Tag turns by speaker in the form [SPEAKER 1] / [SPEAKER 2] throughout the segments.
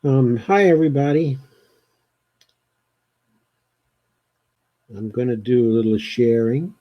[SPEAKER 1] Hi everybody. I'm going to do a little sharing.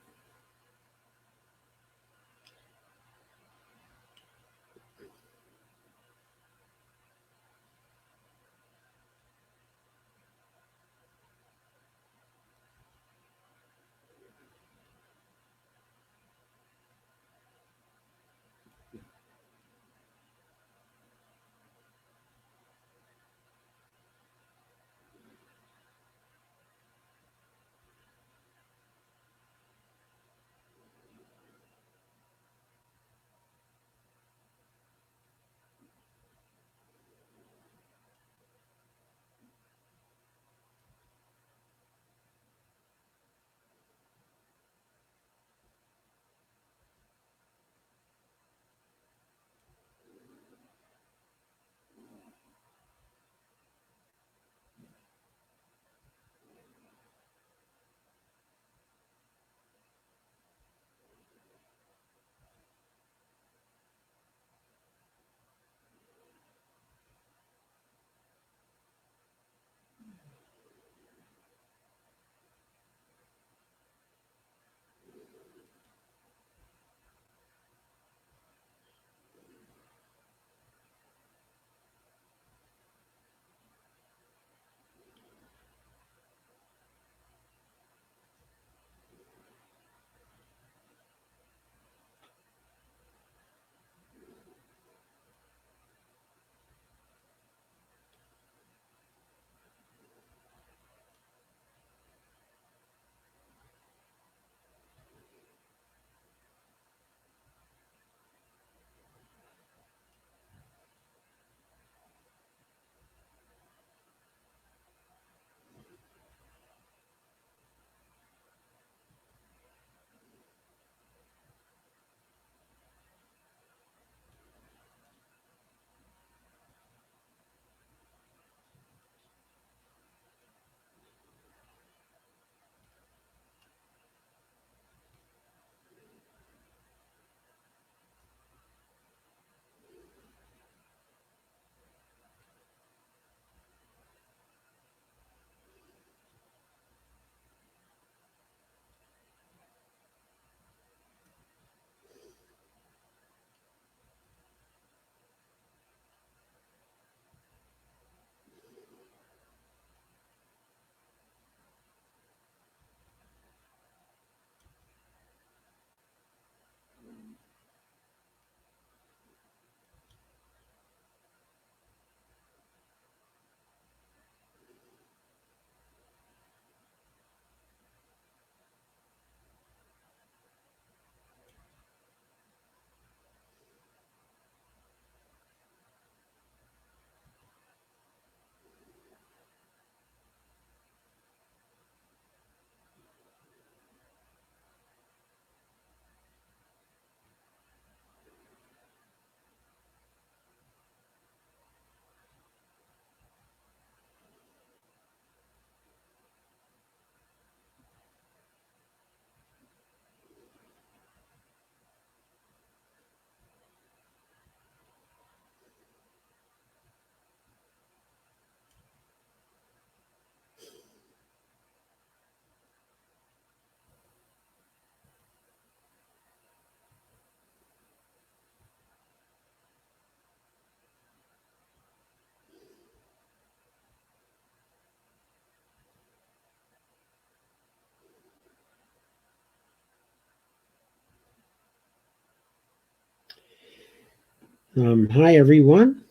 [SPEAKER 1] Hi everyone.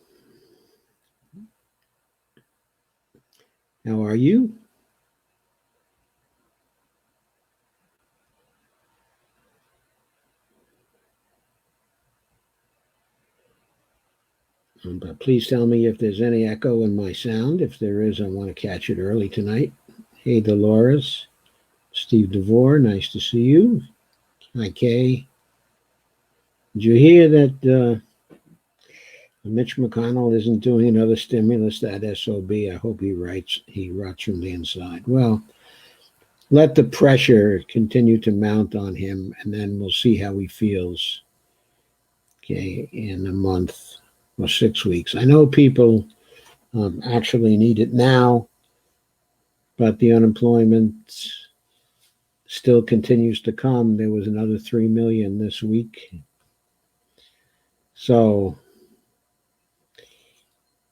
[SPEAKER 1] How are you? But please tell me if there's any echo in my sound. If there is, I want to catch it early tonight. Hey Dolores, Steve DeVore, nice to see you. Hi Kay. Did you hear that Mitch McConnell isn't doing another stimulus? That SOB. I hope he rots from the inside. Well, let the pressure continue to mount on him, and then we'll see how he feels. Okay, in a month or 6 weeks. I know people actually need it now, but the unemployment still continues to come. There was another 3 million this week. So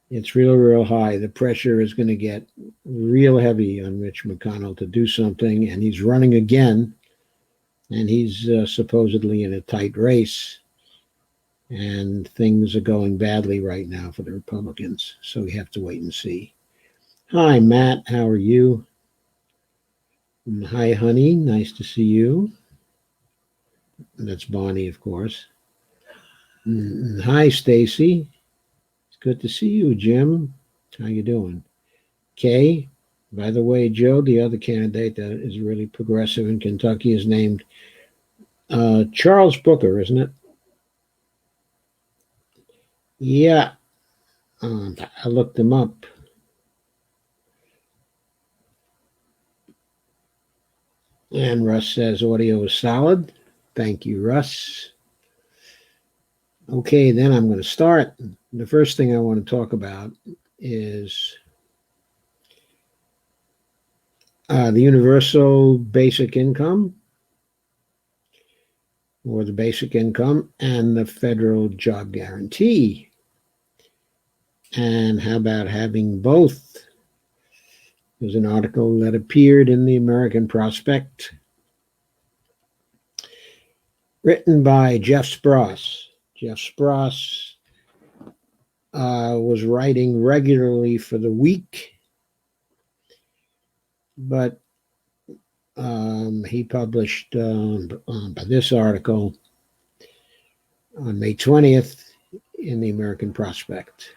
[SPEAKER 1] it's real high. The pressure is going to get real heavy on Mitch McConnell to do something, and he's running again, and he's supposedly in a tight race, and things are going badly right now for the Republicans, so we have to wait and see. Hi, Matt. How are you? And hi, honey. Nice to see you. That's Bonnie, of course. And hi, Stacy. It's good to see you, Jim. How you doing? Kay. By the way, Joe, the other candidate that is really progressive in Kentucky, is named Charles Booker, isn't it? Yeah. I looked him up. And Russ says audio is solid. Thank you, Russ. Okay, then I'm going to start. The first thing I want to talk about is the universal basic income, or the basic income, and the federal job guarantee. And how about having both? There's an article that appeared in the American Prospect written by Jeff Spross. Jeff Spross was writing regularly for The Week, but he published this article on May 20th in the American Prospect.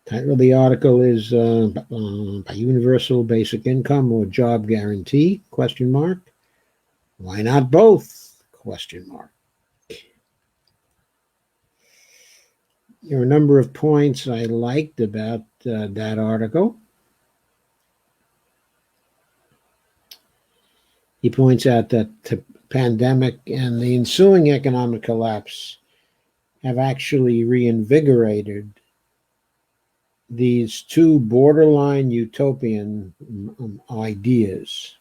[SPEAKER 1] Title of the article is Universal Basic Income or Job Guarantee? ? Why not both? ? There are a number of points I liked about that article. He points out that the pandemic and the ensuing economic collapse have actually reinvigorated these two borderline utopian ideas.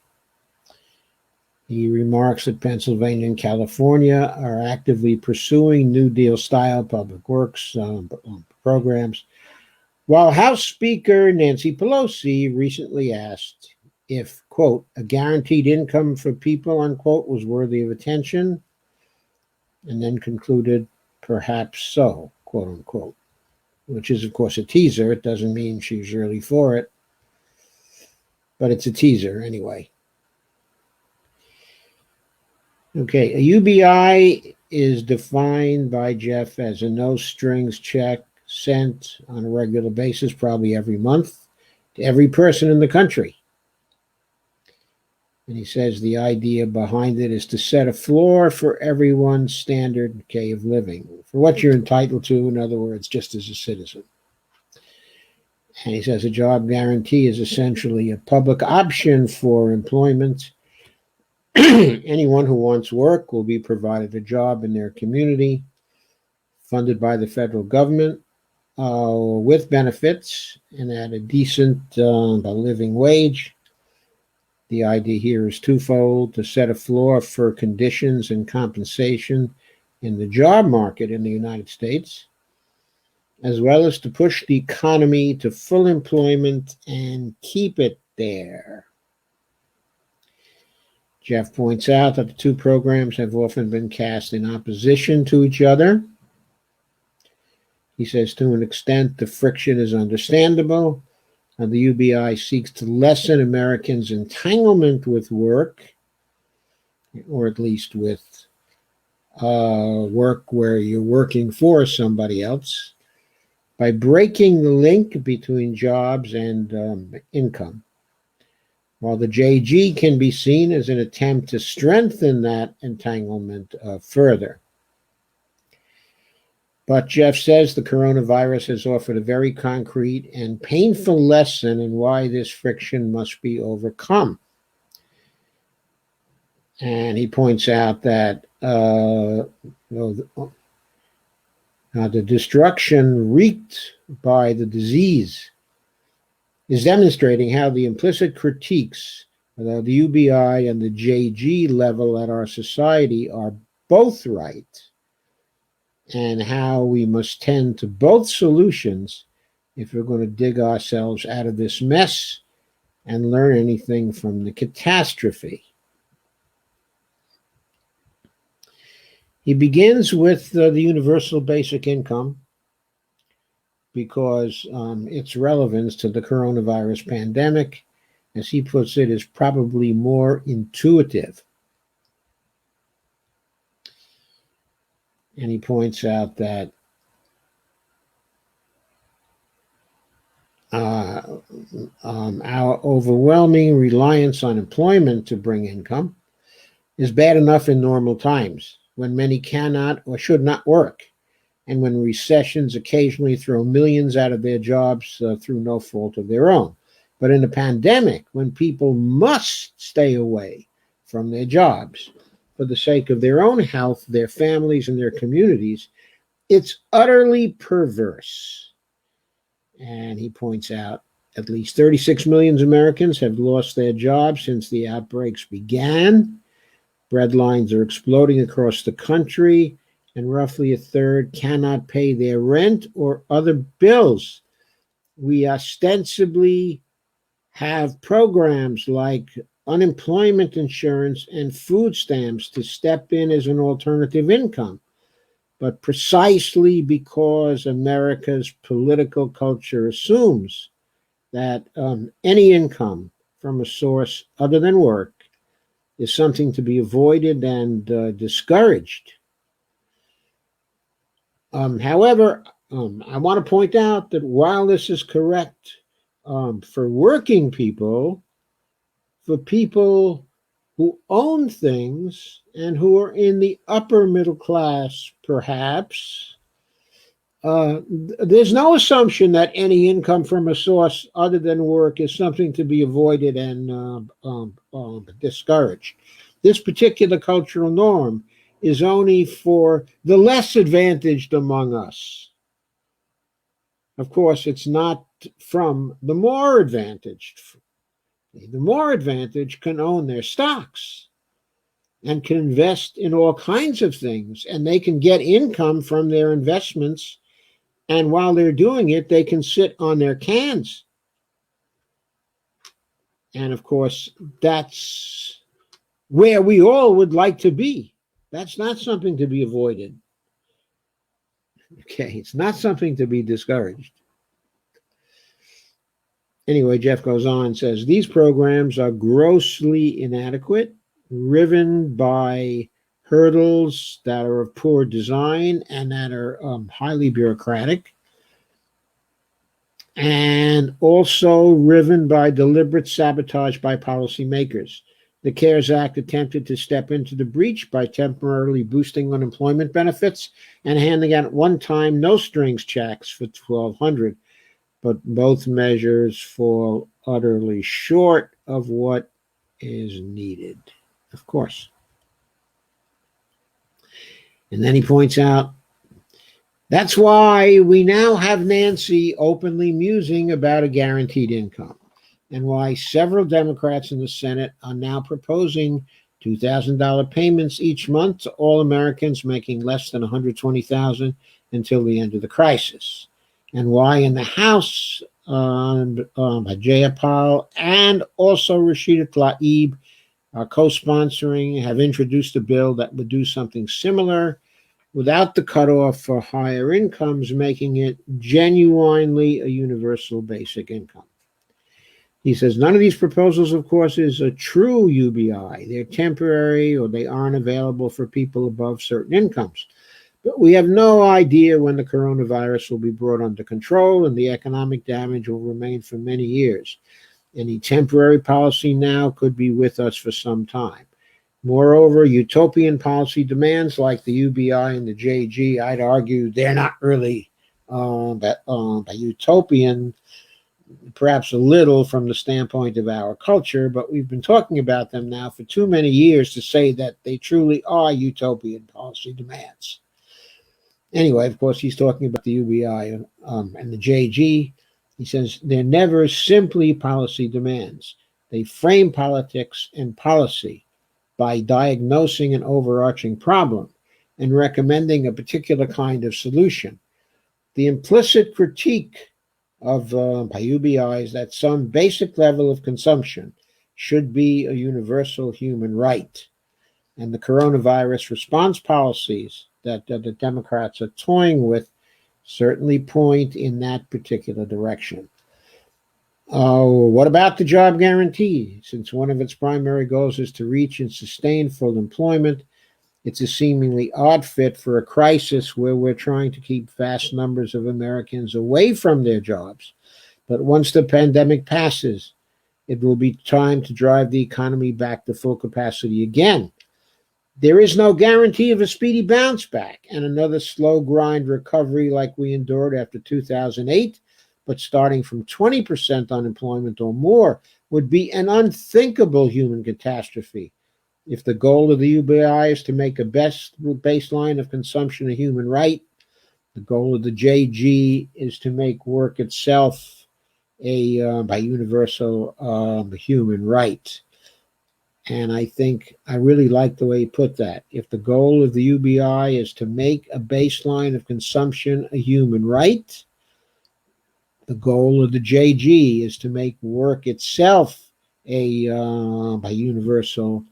[SPEAKER 1] He remarks that Pennsylvania and California are actively pursuing New Deal-style public works programs, while House Speaker Nancy Pelosi recently asked if, quote, a guaranteed income for people, unquote, was worthy of attention, and then concluded, perhaps so, quote unquote, which is, of course, a teaser. It doesn't mean she's really for it, but it's a teaser anyway. Okay, a UBI is defined by Jeff as a no-strings check sent on a regular basis, probably every month, to every person in the country. And he says the idea behind it is to set a floor for everyone's standard of living, for what you're entitled to, in other words, just as a citizen. And he says a job guarantee is essentially a public option for employment. Anyone who wants work will be provided a job in their community, funded by the federal government, with benefits and at a decent living wage. The idea here is twofold: to set a floor for conditions and compensation in the job market in the United States, as well as to push the economy to full employment and keep it there. Jeff points out that the two programs have often been cast in opposition to each other. He says to an extent the friction is understandable, and the UBI seeks to lessen Americans' entanglement with work, or at least with work where you're working for somebody else, by breaking the link between jobs and income. While the JG can be seen as an attempt to strengthen that entanglement further. But Jeff says the coronavirus has offered a very concrete and painful lesson in why this friction must be overcome. And he points out that The destruction wreaked by the disease is demonstrating how the implicit critiques of the UBI and the JG level at our society are both right, and how we must tend to both solutions if we're going to dig ourselves out of this mess and learn anything from the catastrophe. He begins with the universal basic income because its relevance to the coronavirus pandemic, as he puts it, is probably more intuitive. And he points out that our overwhelming reliance on employment to bring income is bad enough in normal times, when many cannot or should not work, and when recessions occasionally throw millions out of their jobs through no fault of their own. But in a pandemic, when people must stay away from their jobs for the sake of their own health, their families, and their communities, it's utterly perverse. And he points out at least 36 million Americans have lost their jobs since the outbreaks began. Bread lines are exploding across the country, and roughly a third cannot pay their rent or other bills. We ostensibly have programs like unemployment insurance and food stamps to step in as an alternative income. But precisely because America's political culture assumes that any income from a source other than work is something to be avoided and discouraged. However, I want to point out that while this is correct for working people, for people who own things and who are in the upper middle class, perhaps, there's no assumption that any income from a source other than work is something to be avoided and discouraged. This particular cultural norm is only for the less advantaged among us. Of course, it's not from the more advantaged. The more advantaged can own their stocks and can invest in all kinds of things, and they can get income from their investments. And while they're doing it, they can sit on their cans. And of course, that's where we all would like to be. That's not something to be avoided. Okay, it's not something to be discouraged. Anyway, Jeff goes on and says, these programs are grossly inadequate, driven by hurdles that are of poor design and that are highly bureaucratic, and also driven by deliberate sabotage by policymakers. The CARES Act attempted to step into the breach by temporarily boosting unemployment benefits and handing out one-time no-strings checks for $1,200, but both measures fall utterly short of what is needed, of course. And then he points out, that's why we now have Nancy openly musing about a guaranteed income, and why several Democrats in the Senate are now proposing $2,000 payments each month to all Americans making less than $120,000 until the end of the crisis, and why in the House, Jayapal and also Rashida Tlaib are co-sponsoring, have introduced a bill that would do something similar without the cutoff for higher incomes, making it genuinely a universal basic income. He says none of these proposals, of course, is a true UBI. They're temporary or they aren't available for people above certain incomes. But we have no idea when the coronavirus will be brought under control, and the economic damage will remain for many years. Any temporary policy now could be with us for some time. Moreover, utopian policy demands like the UBI and the JG, I'd argue they're not really utopian, perhaps a little from the standpoint of our culture, but we've been talking about them now for too many years to say that they truly are utopian policy demands. Anyway, of course, he's talking about the UBI and the JG. He says they're never simply policy demands. They frame politics and policy by diagnosing an overarching problem and recommending a particular kind of solution. The implicit critique of by UBI is that some basic level of consumption should be a universal human right. And the coronavirus response policies that the Democrats are toying with certainly point in that particular direction. What about the job guarantee? Since one of its primary goals is to reach and sustain full employment, it's a seemingly odd fit for a crisis where we're trying to keep vast numbers of Americans away from their jobs. But once the pandemic passes, it will be time to drive the economy back to full capacity again. There is no guarantee of a speedy bounce back and another slow grind recovery like we endured after 2008, but starting from 20% unemployment or more would be an unthinkable human catastrophe. If the goal of the UBI is to make a best baseline of consumption a human right, the goal of the JG is to make work itself a by universal human right. And I think I really like the way he put that. If the goal of the UBI is to make a baseline of consumption a human right, the goal of the JG is to make work itself a by universal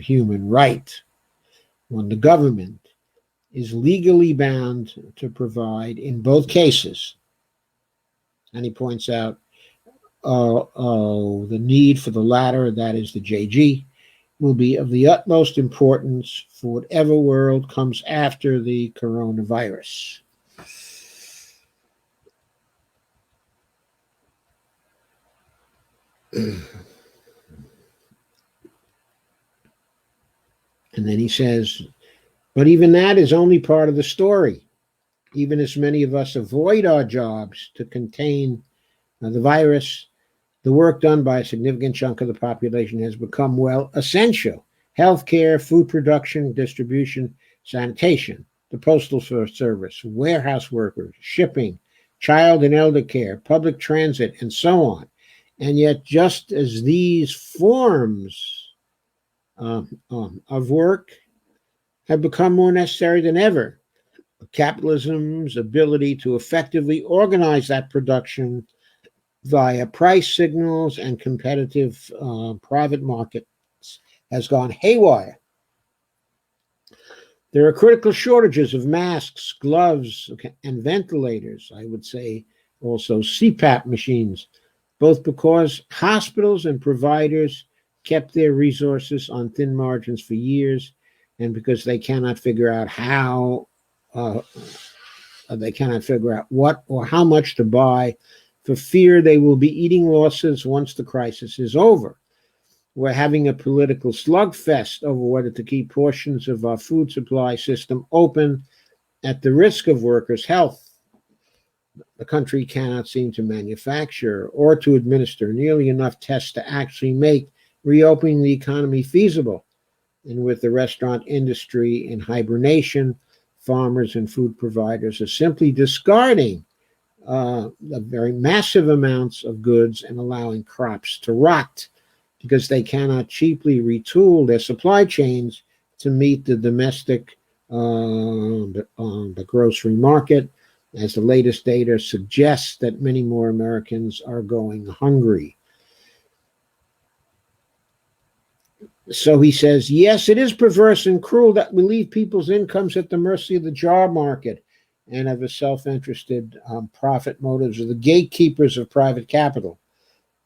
[SPEAKER 1] human right. When the government is legally bound to provide in both cases, and he points out the need for the latter, that is the JG, will be of the utmost importance for whatever world comes after the coronavirus. And then he says, but even that is only part of the story. Even as many of us avoid our jobs to contain the virus, the work done by a significant chunk of the population has become, well, essential. Healthcare, food production, distribution, sanitation, the postal service, warehouse workers, shipping, child and elder care, public transit, and so on. And yet, just as these forms of work have become more necessary than ever, capitalism's ability to effectively organize that production via price signals and competitive private markets has gone haywire. There are critical shortages of masks, gloves, and ventilators. I would say also CPAP machines, both because hospitals and providers kept their resources on thin margins for years, and because they cannot figure out what or how much to buy for fear they will be eating losses once the crisis is over. We're having a political slugfest over whether to keep portions of our food supply system open at the risk of workers' health. The country cannot seem to manufacture or to administer nearly enough tests to actually make reopening the economy feasible. And with the restaurant industry in hibernation, farmers and food providers are simply discarding the very massive amounts of goods and allowing crops to rot because they cannot cheaply retool their supply chains to meet the domestic the grocery market, as the latest data suggests that many more Americans are going hungry. So he says, yes, it is perverse and cruel that we leave people's incomes at the mercy of the job market and of the self-interested profit motives of the gatekeepers of private capital.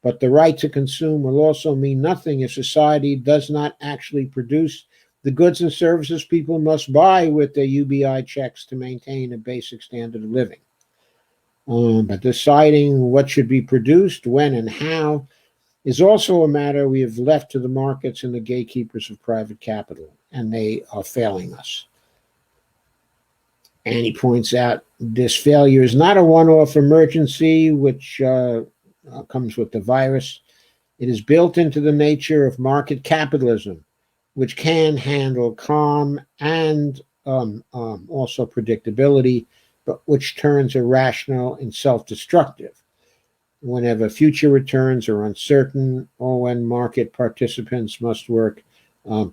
[SPEAKER 1] But the right to consume will also mean nothing if society does not actually produce the goods and services people must buy with their UBI checks to maintain a basic standard of living. But deciding what should be produced, when, and how is also a matter we have left to the markets and the gatekeepers of private capital, and they are failing us. And he points out this failure is not a one-off emergency which comes with the virus. It is built into the nature of market capitalism, which can handle calm and also predictability, but which turns irrational and self-destructive whenever future returns are uncertain or when market participants must work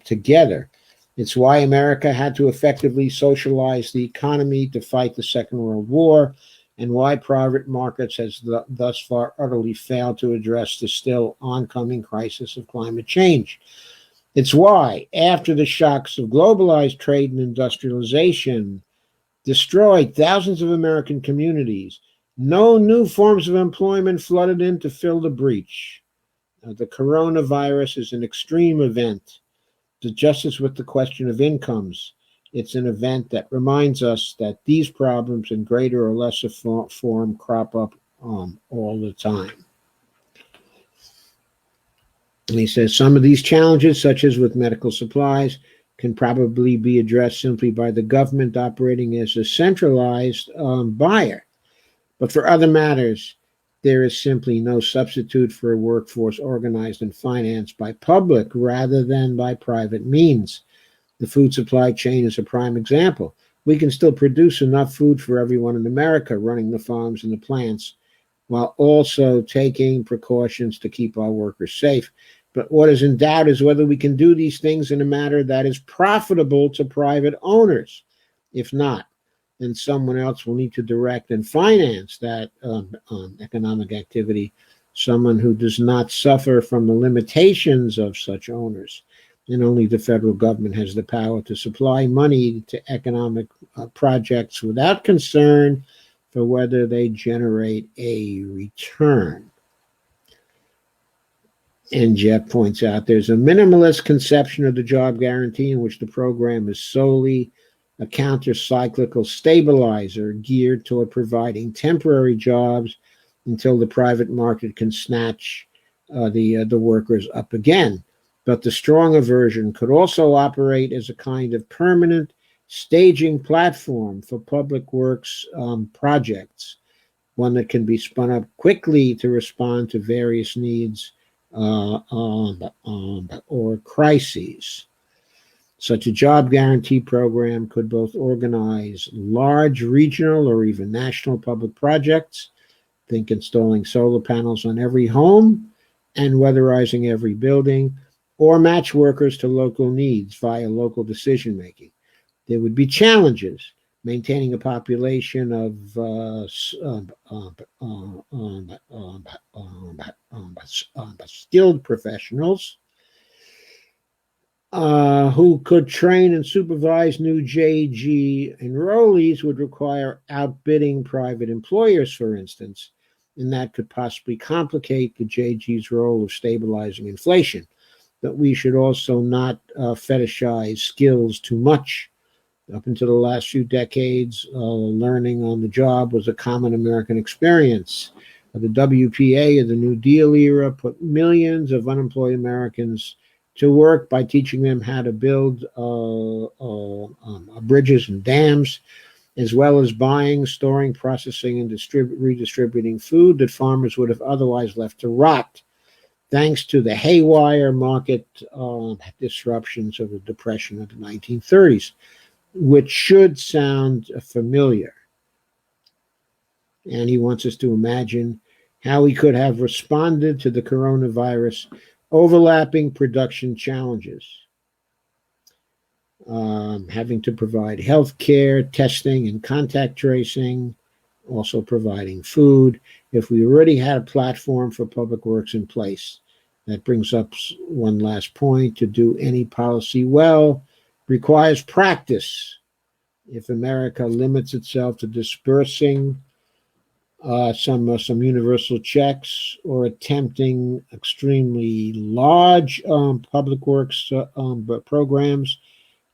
[SPEAKER 1] together. It's why America had to effectively socialize the economy to fight the Second World War, and why private markets has thus far utterly failed to address the still oncoming crisis of climate change. It's why, after the shocks of globalized trade and industrialization destroyed thousands of American communities, no new forms of employment flooded in to fill the breach. The coronavirus is an extreme event. Just as with the question of incomes, it's an event that reminds us that these problems in greater or lesser form crop up all the time. And he says some of these challenges, such as with medical supplies, can probably be addressed simply by the government operating as a centralized buyer. But for other matters, there is simply no substitute for a workforce organized and financed by public rather than by private means. The food supply chain is a prime example. We can still produce enough food for everyone in America running the farms and the plants, while also taking precautions to keep our workers safe. But what is in doubt is whether we can do these things in a manner that is profitable to private owners. If not, then someone else will need to direct and finance that economic activity, someone who does not suffer from the limitations of such owners. And only the federal government has the power to supply money to economic projects without concern for whether they generate a return. And Jeff points out there's a minimalist conception of the job guarantee in which the program is solely a counter-cyclical stabilizer geared toward providing temporary jobs until the private market can snatch the workers up again. But the stronger version could also operate as a kind of permanent staging platform for public works projects, one that can be spun up quickly to respond to various needs or crises. Such a job guarantee program could both organize large regional or even national public projects, think installing solar panels on every home and weatherizing every building, or match workers to local needs via local decision-making. There would be challenges maintaining a population of skilled professionals who could train and supervise new JG enrollees would require outbidding private employers, for instance, and that could possibly complicate the JG's role of stabilizing inflation. But we should also not fetishize skills too much. Up until the last few decades, learning on the job was a common American experience. The WPA of the New Deal era put millions of unemployed Americans to work by teaching them how to build bridges and dams, as well as buying, storing, processing, and redistributing food that farmers would have otherwise left to rot, thanks to the haywire market disruptions of the Depression of the 1930s, which should sound familiar. And he wants us to imagine how we could have responded to the coronavirus overlapping production challenges, having to provide health care, testing, and contact tracing, also providing food. If we already had a platform for public works in place, that brings up one last point: to do any policy well requires practice. If America limits itself to dispersing some universal checks or attempting extremely large public works programs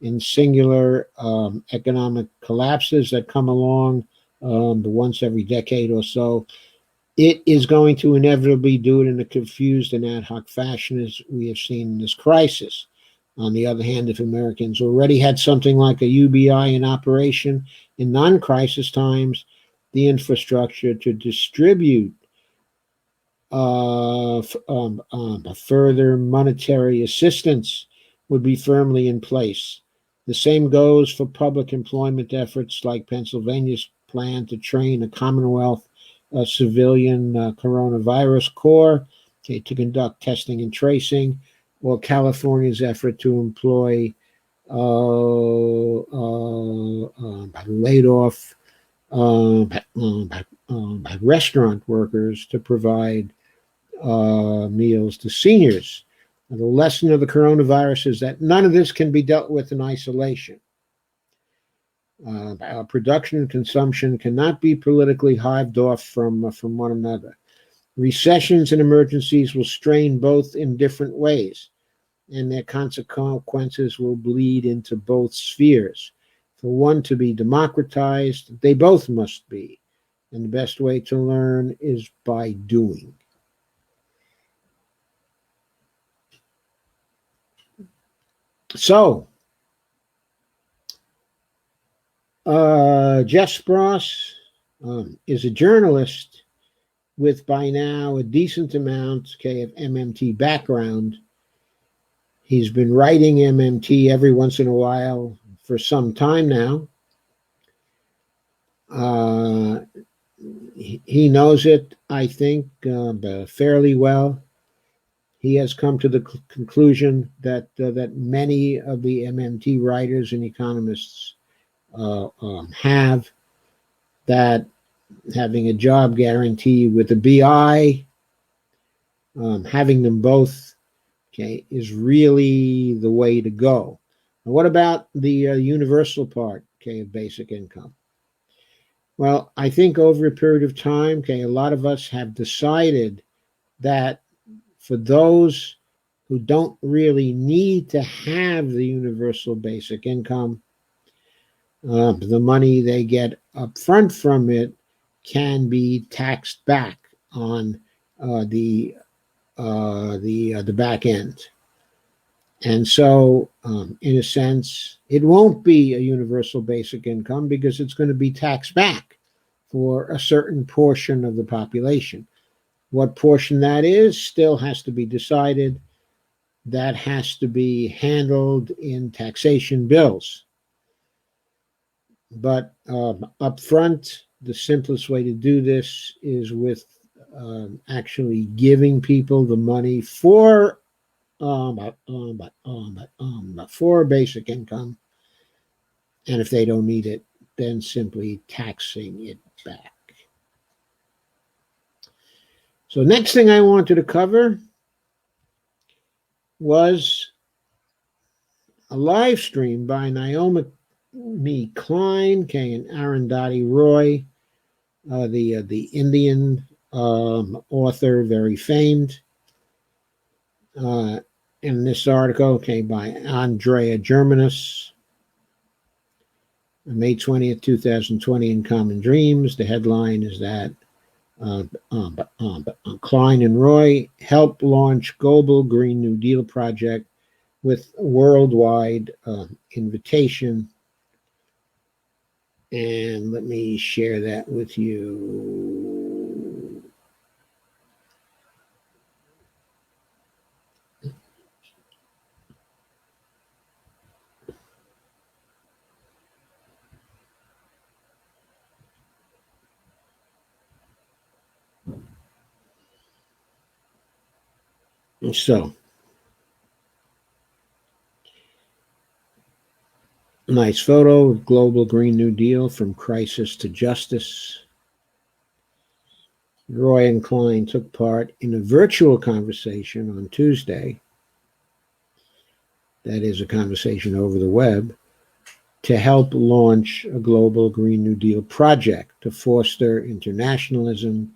[SPEAKER 1] in singular economic collapses that come along once every decade or so, it is going to inevitably do it in a confused and ad hoc fashion, as we have seen in this crisis. On the other hand, if Americans already had something like a UBI in operation in non-crisis times, the infrastructure to distribute further monetary assistance would be firmly in place. The same goes for public employment efforts like Pennsylvania's plan to train a Commonwealth civilian coronavirus corps to conduct testing and tracing, or California's effort to employ laid off restaurant workers to provide meals to seniors. Now, the lesson of the coronavirus is that none of this can be dealt with in isolation. Production and consumption cannot be politically hived off from one another. Recessions and emergencies will strain both in different ways, and their consequences will bleed into both spheres. For one to be democratized, they both must be, and the best way to learn is by doing. So, Jeff Spross is a journalist with by now a decent amount of MMT background. He's been writing MMT every once in a while for some time now. He knows it, I think, fairly well. He has come to the conclusion that many of the MMT writers and economists have, that having a job guarantee with a BI, having them both, is really the way to go. And what about the universal part, of basic income? Well, I think over a period of time, a lot of us have decided that for those who don't really need to have the universal basic income, the money they get up front from it can be taxed back on the back end. And so, in a sense, it won't be a universal basic income because it's going to be taxed back for a certain portion of the population. What portion that is still has to be decided. That has to be handled in taxation bills. But up front, the simplest way to do this is with actually giving people the money for basic income, and if they don't need it, then simply taxing it back. So next thing I wanted to cover was a live stream by Naomi Klein, and Arundhati Roy, the Indian author, very famed. In this article, by Andrea Germanis, May 20th, 2020, in Common Dreams. The headline is that Klein and Roy help launch Global Green New Deal project with worldwide invitation. And let me share that with you. So, nice photo of Global Green New Deal from crisis to justice. Roy and Klein took part in a virtual conversation on Tuesday, that is a conversation over the web, to help launch a Global Green New Deal project to foster internationalism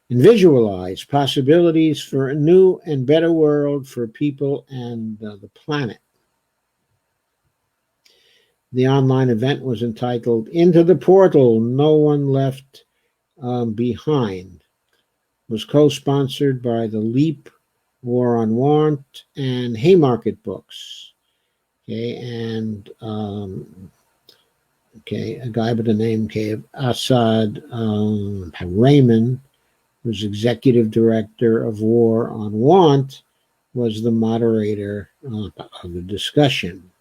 [SPEAKER 1] and visualize possibilities for a new and better world for people and the planet. The online event was entitled Into the Portal, No One Left Behind. It was co-sponsored by the Leap, War on Want, and Haymarket Books. And a guy by the name of Asad Raymond, who's executive director of War on Want, was the moderator of the discussion.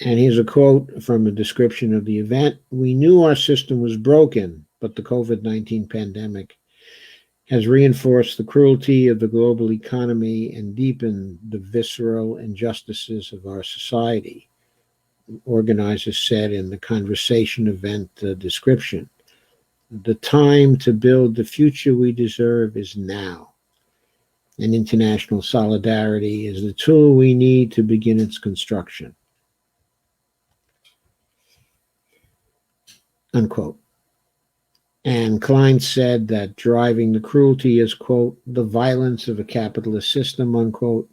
[SPEAKER 1] And here's a quote from a description of the event. "We knew our system was broken, but the COVID-19 pandemic has reinforced the cruelty of the global economy and deepened the visceral injustices of our society," organizers said in the conversation event description. "The time to build the future we deserve is now, and international solidarity is the tool we need to begin its construction." Unquote. And Klein said that driving the cruelty is, quote, "the violence of a capitalist system," unquote,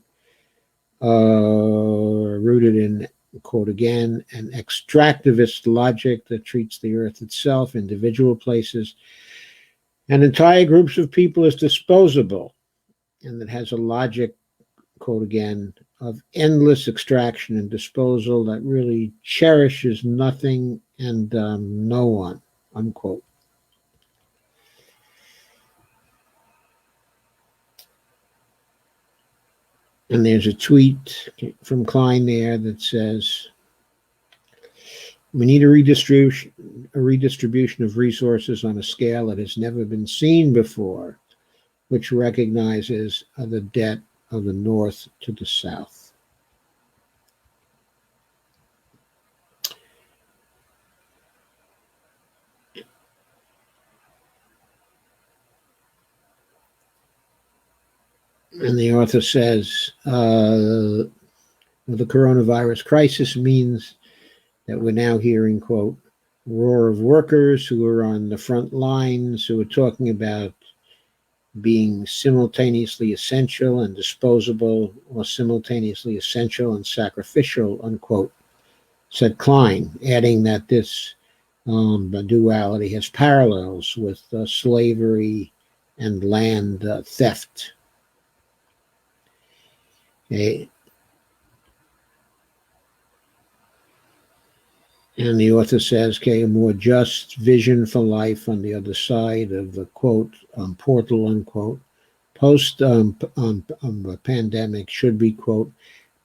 [SPEAKER 1] rooted in, quote again, "an extractivist logic that treats the earth itself, individual places, and entire groups of people as disposable, and that has a logic," quote again, "of endless extraction and disposal that really cherishes nothing and no one," unquote. And there's a tweet from Klein there that says, "We need a redistribution of resources on a scale that has never been seen before, which recognizes the debt of the North to the South." And the author says, the coronavirus crisis means that we're now hearing, quote, "roar of workers who are on the front lines, who are talking about being simultaneously essential and disposable, or simultaneously essential and sacrificial," unquote, said Klein, adding that this duality has parallels with slavery and land theft. Okay. And the author says, okay, "a more just vision for life on the other side of the, quote, portal," unquote, post pandemic should be, quote,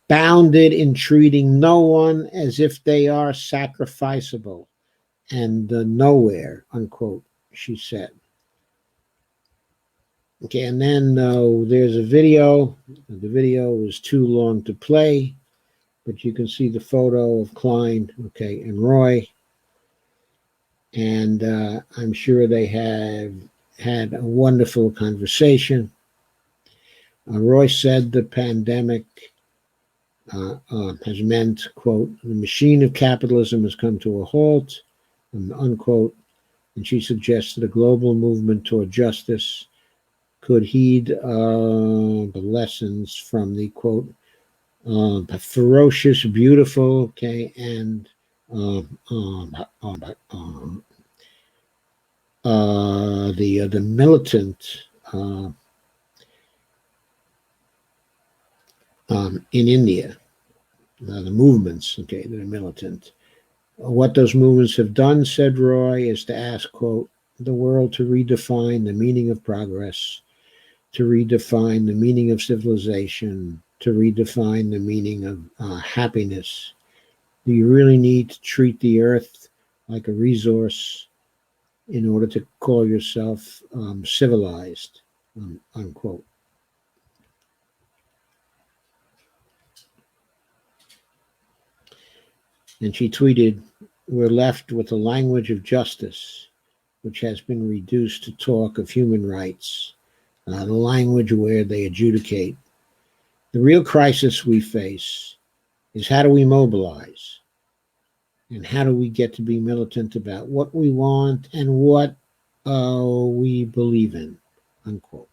[SPEAKER 1] "bounded in treating no one as if they are sacrificable and nowhere," unquote, she said. Okay, and then there's a video. The video is too long to play, but you can see the photo of Klein, okay, and Roy. And I'm sure they have had a wonderful conversation. Roy said the pandemic has meant, quote, "the machine of capitalism has come to a halt," unquote, and she suggested a global movement toward justice could heed the lessons from the, quote, "ferocious, beautiful," okay, and the militant in India, the movements, okay, that are militant. What those movements have done, said Roy, is to ask, quote, "the world to redefine the meaning of progress, to redefine the meaning of civilization, to redefine the meaning of happiness. Do you really need to treat the earth like a resource in order to call yourself civilized," unquote. And she tweeted, "We're left with a language of justice, which has been reduced to talk of human rights, the language where they adjudicate. The real crisis we face is how do we mobilize? And how do we get to be militant about what we want and what we believe in," unquote.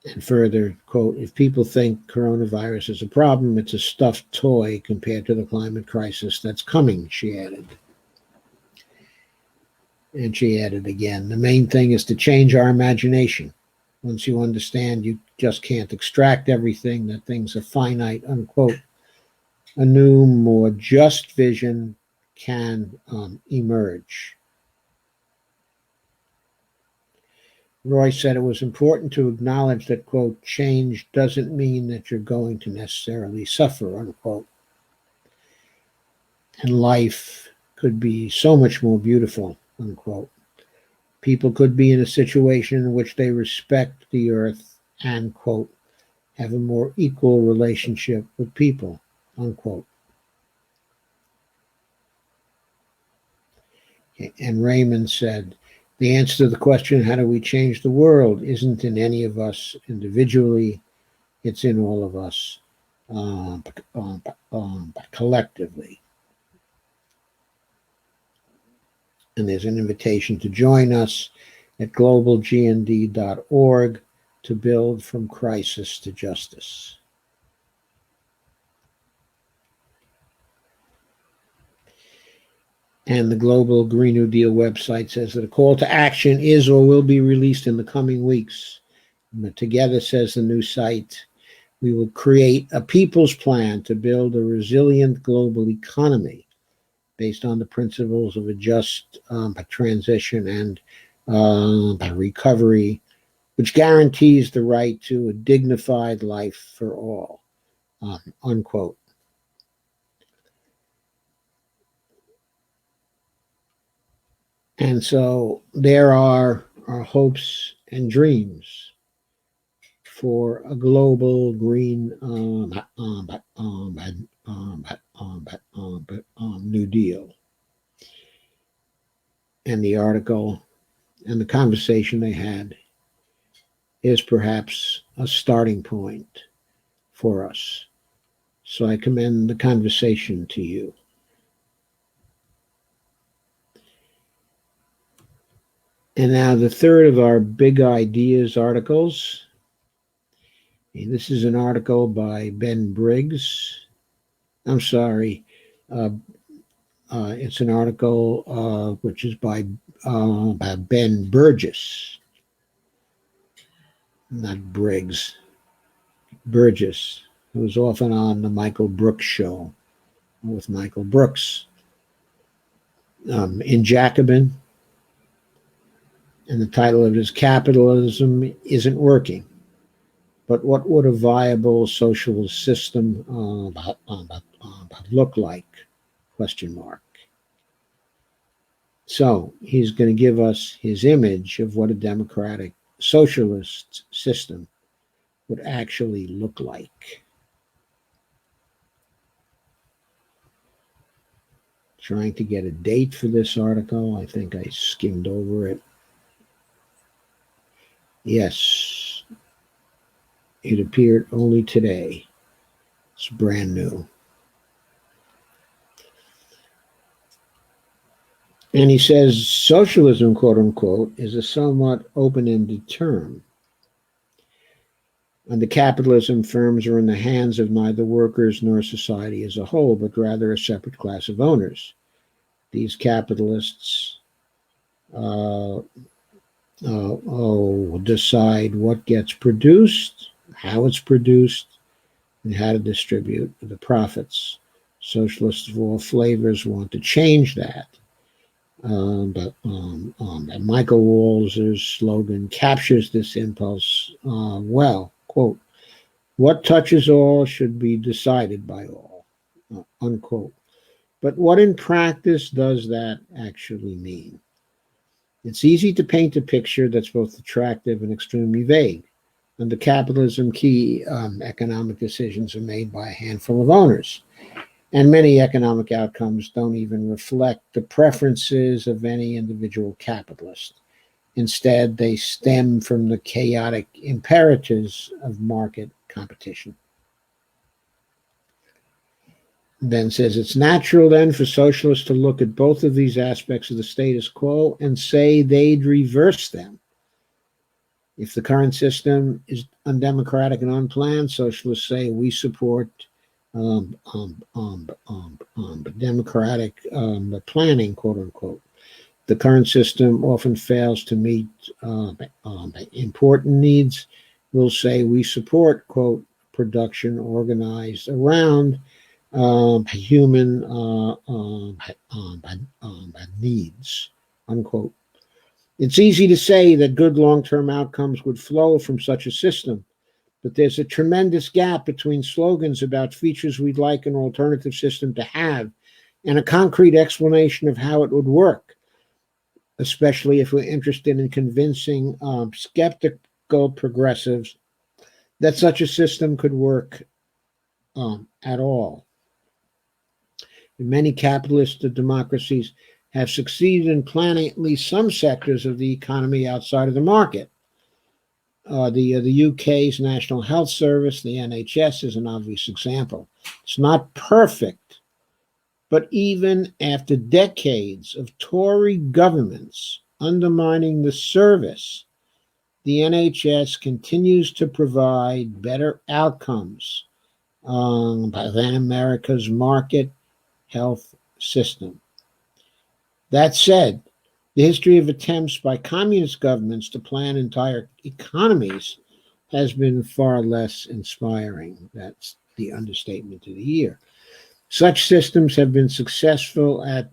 [SPEAKER 1] And further, quote, "if people think coronavirus is a problem, it's a stuffed toy compared to the climate crisis that's coming," she added. And she added again, "the main thing is to change our imagination. Once you understand you just can't extract everything, that things are finite," unquote, "a new, more just vision can emerge." Roy said it was important to acknowledge that, quote, change doesn't mean that you're going to necessarily suffer, unquote. And life could be so much more beautiful, unquote. People could be in a situation in which they respect the earth and, quote, have a more equal relationship with people, unquote. And Raymond said, the answer to the question, how do we change the world, isn't in any of us individually, it's in all of us, but collectively. And there's an invitation to join us at globalgnd.org to build from crisis to justice. And the Global Green New Deal website says that a call to action is or will be released in the coming weeks. And together, says the new site, we will create a people's plan to build a resilient global economy based on the principles of a just transition and recovery, which guarantees the right to a dignified life for all, unquote. And so there are our hopes and dreams for a global green New Deal. And the article and the conversation they had is perhaps a starting point for us. So I commend the conversation to you. And now the third of our big ideas articles. This is an article by Ben Briggs. I'm sorry. It's an article which is by Ben Burgess. Not Briggs. Burgess, who was often on the Michael Brooks show with Michael Brooks. In Jacobin. And the title of it is Capitalism Isn't Working. But what would a viable socialist system look like? Question mark. So he's going to give us his image of what a democratic socialist system would actually look like. Trying to get a date for this article. I think I skimmed over it. Yes, it appeared only today. It's brand new. And he says socialism, quote unquote, is a somewhat open-ended term. Under capitalism, firms are in the hands of neither workers nor society as a whole, but rather a separate class of owners. These capitalists decide what gets produced, how it's produced, and how to distribute the profits. Socialists of all flavors want to change that. But Michael Walzer's slogan captures this impulse well. Quote, what touches all should be decided by all, unquote. But what in practice does that actually mean? It's easy to paint a picture that's both attractive and extremely vague. Under capitalism, key economic decisions are made by a handful of owners. And many economic outcomes don't even reflect the preferences of any individual capitalist. Instead, they stem from the chaotic imperatives of market competition. Then says it's natural then for socialists to look at both of these aspects of the status quo and say they'd reverse them. If the current system is undemocratic and unplanned, socialists say we support democratic planning, quote unquote. The current system often fails to meet important needs. We'll say we support, quote, production organized around human needs, unquote. It's easy to say that good long-term outcomes would flow from such a system, but there's a tremendous gap between slogans about features we'd like an alternative system to have and a concrete explanation of how it would work, especially if we're interested in convincing skeptical progressives that such a system could work at all. Many capitalist democracies have succeeded in planning at least some sectors of the economy outside of the market. The UK's National Health Service, the NHS, is an obvious example. It's not perfect, but even after decades of Tory governments undermining the service, the NHS continues to provide better outcomes than America's market health system. That said, the history of attempts by communist governments to plan entire economies has been far less inspiring. That's the understatement of the year. Such systems have been successful at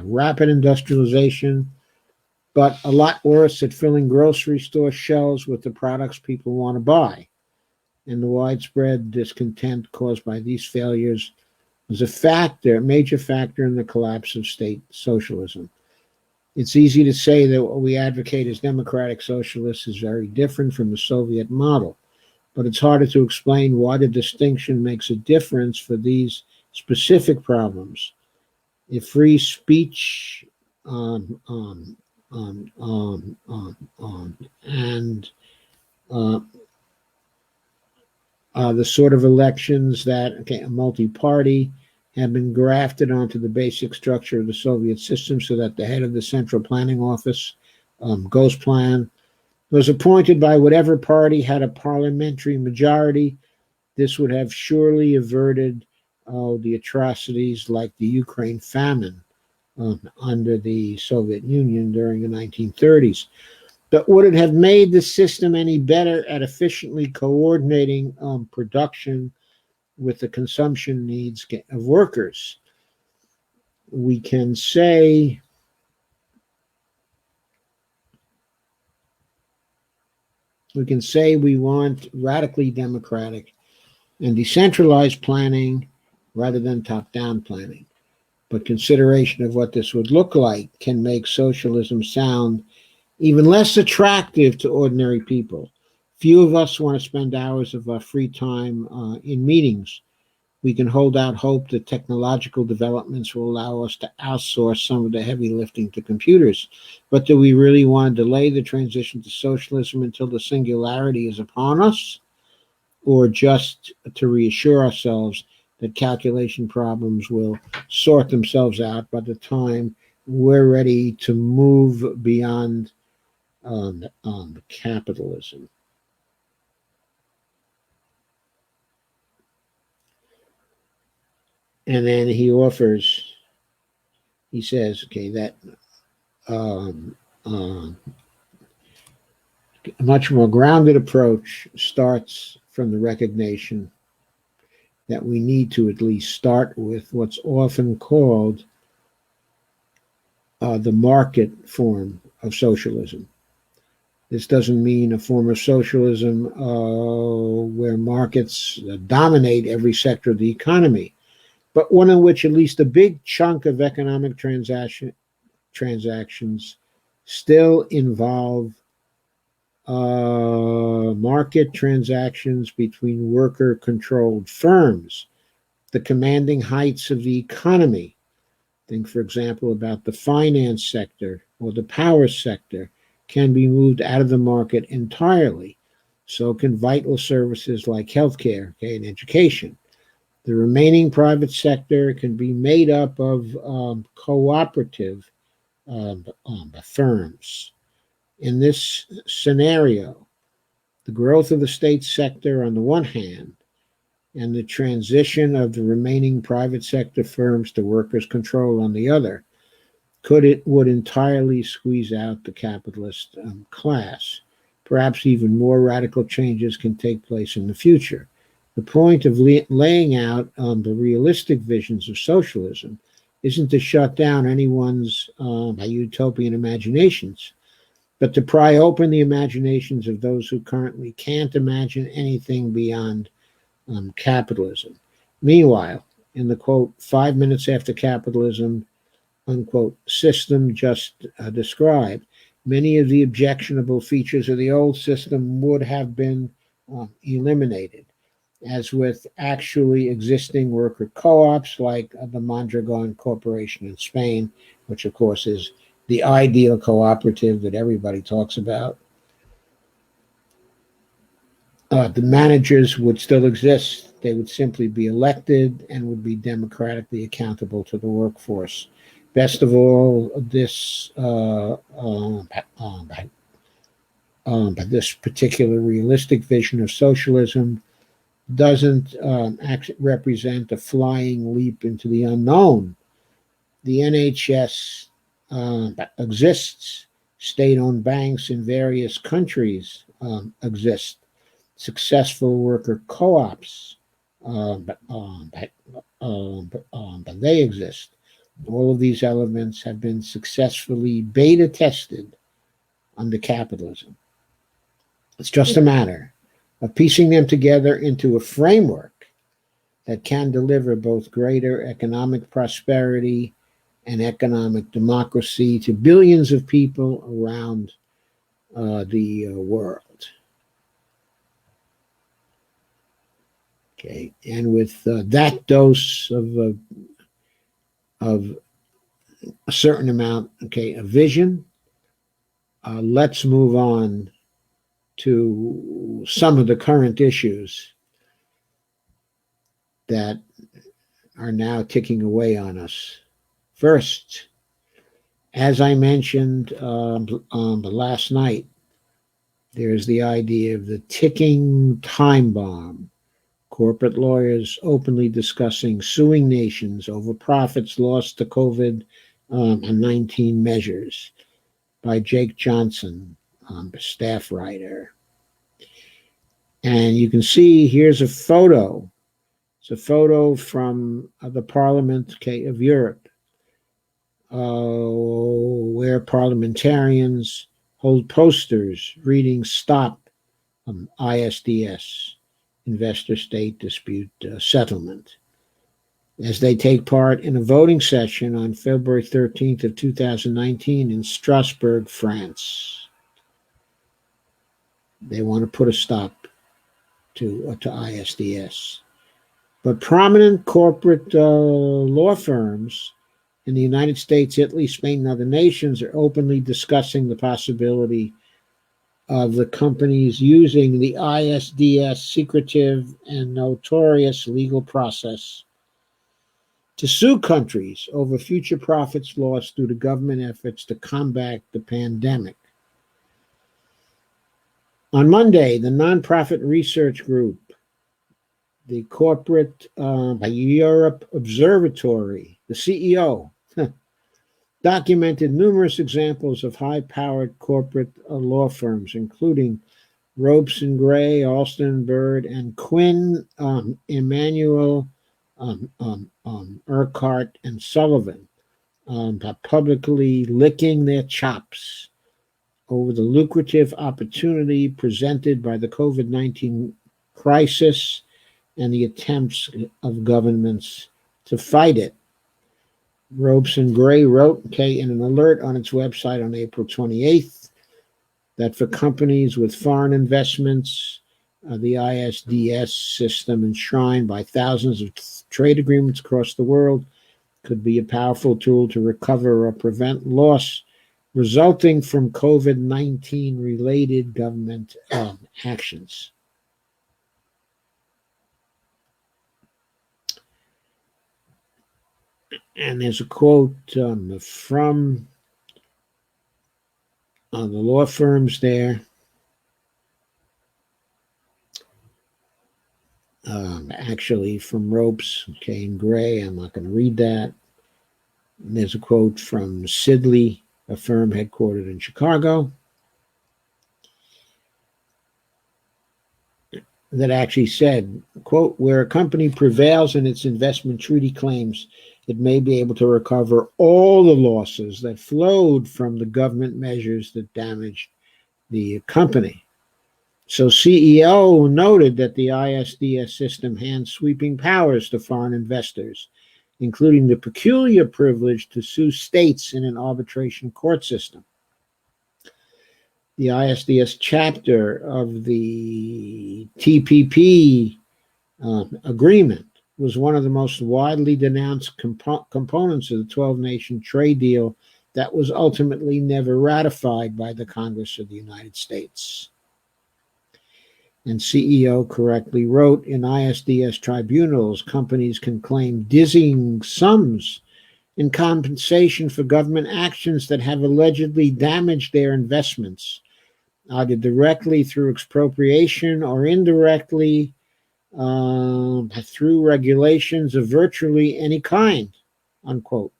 [SPEAKER 1] rapid industrialization, but a lot worse at filling grocery store shelves with the products people want to buy. And the widespread discontent caused by these failures was a major factor in the collapse of state socialism. It's easy to say that what we advocate as democratic socialists is very different from the Soviet model, but it's harder to explain why the distinction makes a difference for these specific problems. If free speech and the sort of elections that a multi-party have been grafted onto the basic structure of the Soviet system so that the head of the Central Planning Office, Gosplan, was appointed by whatever party had a parliamentary majority. This would have surely averted the atrocities like the Ukraine famine under the Soviet Union during the 1930s. But would it have made the system any better at efficiently coordinating production with the consumption needs of workers? We can say we want radically democratic and decentralized planning rather than top-down planning. But consideration of what this would look like can make socialism sound even less attractive to ordinary people. Few of us want to spend hours of our free time in meetings. We can hold out hope that technological developments will allow us to outsource some of the heavy lifting to computers. But do we really want to delay the transition to socialism until the singularity is upon us? Or just to reassure ourselves that calculation problems will sort themselves out by the time we're ready to move beyond capitalism? And then he says, okay, that a much more grounded approach starts from the recognition that we need to at least start with what's often called the market form of socialism. This doesn't mean a form of socialism where markets dominate every sector of the economy, but one in which at least a big chunk of economic transactions still involve market transactions between worker-controlled firms, the commanding heights of the economy. Think, for example, about the finance sector or the power sector can be moved out of the market entirely. So can vital services like healthcare, and education. The remaining private sector can be made up of cooperative firms. In this scenario, the growth of the state sector on the one hand and the transition of the remaining private sector firms to workers' control on the other would entirely squeeze out the capitalist class. Perhaps even more radical changes can take place in the future. The point of laying out the realistic visions of socialism isn't to shut down anyone's utopian imaginations, but to pry open the imaginations of those who currently can't imagine anything beyond capitalism. Meanwhile, in the quote, 5 minutes after capitalism, unquote, system just described, many of the objectionable features of the old system would have been eliminated, as with actually existing worker co-ops like the Mondragon Corporation in Spain, which of course is the ideal cooperative that everybody talks about. The managers would still exist. They would simply be elected and would be democratically accountable to the workforce. Best of all, this particular realistic vision of socialism doesn't represent a flying leap into the unknown. The NHS exists. State-owned banks in various countries exist. Successful worker co-ops, but they exist. All of these elements have been successfully beta tested under capitalism. It's just a matter of piecing them together into a framework that can deliver both greater economic prosperity and economic democracy to billions of people around the world. Okay, and with that dose of a certain amount, okay, of vision, let's move on to some of the current issues that are now ticking away on us. First, as I mentioned last night, there's the idea of the ticking time bomb. Corporate lawyers openly discussing suing nations over profits lost to COVID-19 measures by Jake Johnson, staff writer. And you can see here's a photo. It's a photo from the Parliament of Europe, where parliamentarians hold posters reading "Stop ISDS." Investor-state dispute settlement, as they take part in a voting session on February 13th of 2019 in Strasbourg, France. They want to put a stop to ISDS. But prominent corporate law firms in the United States, Italy, Spain, and other nations are openly discussing the possibility of the companies using the ISDS secretive and notorious legal process to sue countries over future profits lost due to government efforts to combat the pandemic. On Monday, the nonprofit research group, the Corporate Europe Observatory, the CEO, documented numerous examples of high-powered corporate law firms, including Robson Gray, Alston Bird, and Quinn Emanuel, Urquhart, and Sullivan, publicly licking their chops over the lucrative opportunity presented by the COVID-19 crisis and the attempts of governments to fight it. Robson Gray wrote in an alert on its website on April 28th that for companies with foreign investments, the ISDS system enshrined by thousands of trade agreements across the world could be a powerful tool to recover or prevent loss resulting from COVID-19 related government actions. And there's a quote from the law firms there. Actually from Ropes, and Gray. I'm not going to read that. And there's a quote from Sidley, a firm headquartered in Chicago, that actually said, quote, where a company prevails in its investment treaty claims, it may be able to recover all the losses that flowed from the government measures that damaged the company. So CEO noted that the ISDS system hands sweeping powers to foreign investors, including the peculiar privilege to sue states in an arbitration court system. The ISDS chapter of the TPP agreement was one of the most widely denounced components of the 12-nation trade deal that was ultimately never ratified by the Congress of the United States. And CEO correctly wrote, in ISDS tribunals, companies can claim dizzying sums in compensation for government actions that have allegedly damaged their investments, either directly through expropriation or indirectly through regulations of virtually any kind, unquote.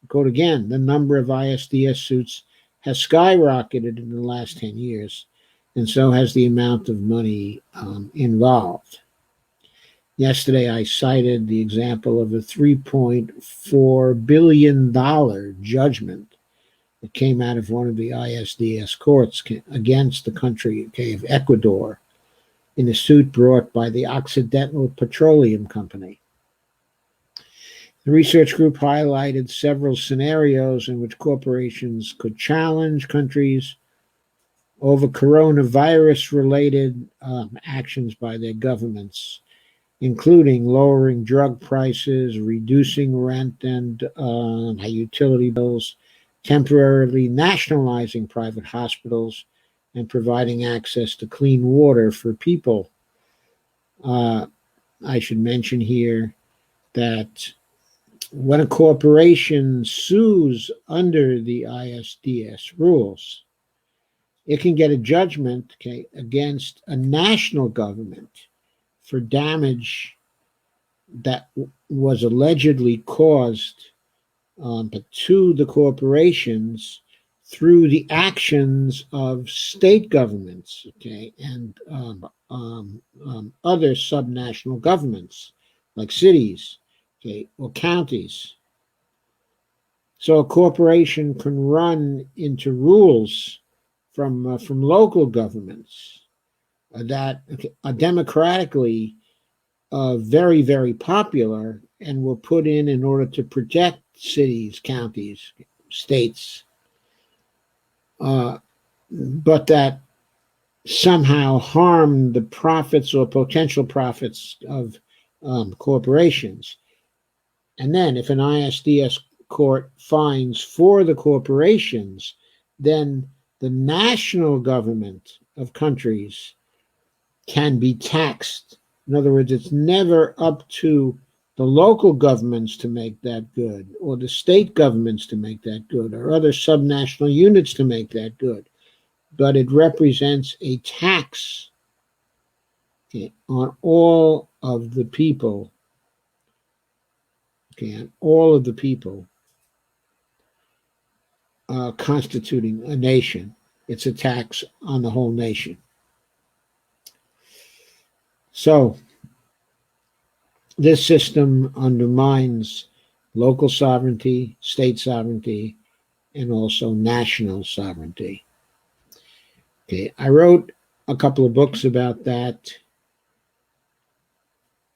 [SPEAKER 1] Quote again, the number of ISDS suits has skyrocketed in the last 10 years, and so has the amount of money involved. Yesterday, I cited the example of a $3.4 billion judgment that came out of one of the ISDS courts against the country of Ecuador in a suit brought by the Occidental Petroleum Company. The research group highlighted several scenarios in which corporations could challenge countries over coronavirus-related actions by their governments, including lowering drug prices, reducing rent and utility bills, temporarily nationalizing private hospitals, and providing access to clean water for people. I should mention here that when a corporation sues under the ISDS rules, it can get a judgment against a national government for damage that was allegedly caused to the corporations through the actions of state governments, and other subnational governments like cities, or counties. So a corporation can run into rules from local governments that are democratically very, very popular and were put in order to protect cities, counties, states, but that somehow harm the profits or potential profits of corporations. And then if an ISDS court finds for the corporations, then the national government of countries can be taxed. In other words, it's never up to the local governments to make that good, or the state governments to make that good, or other subnational units to make that good. But it represents a tax on all of the people, on all of the people constituting a nation. It's a tax on the whole nation. So this system undermines local sovereignty, state sovereignty, and also national sovereignty. I wrote a couple of books about that.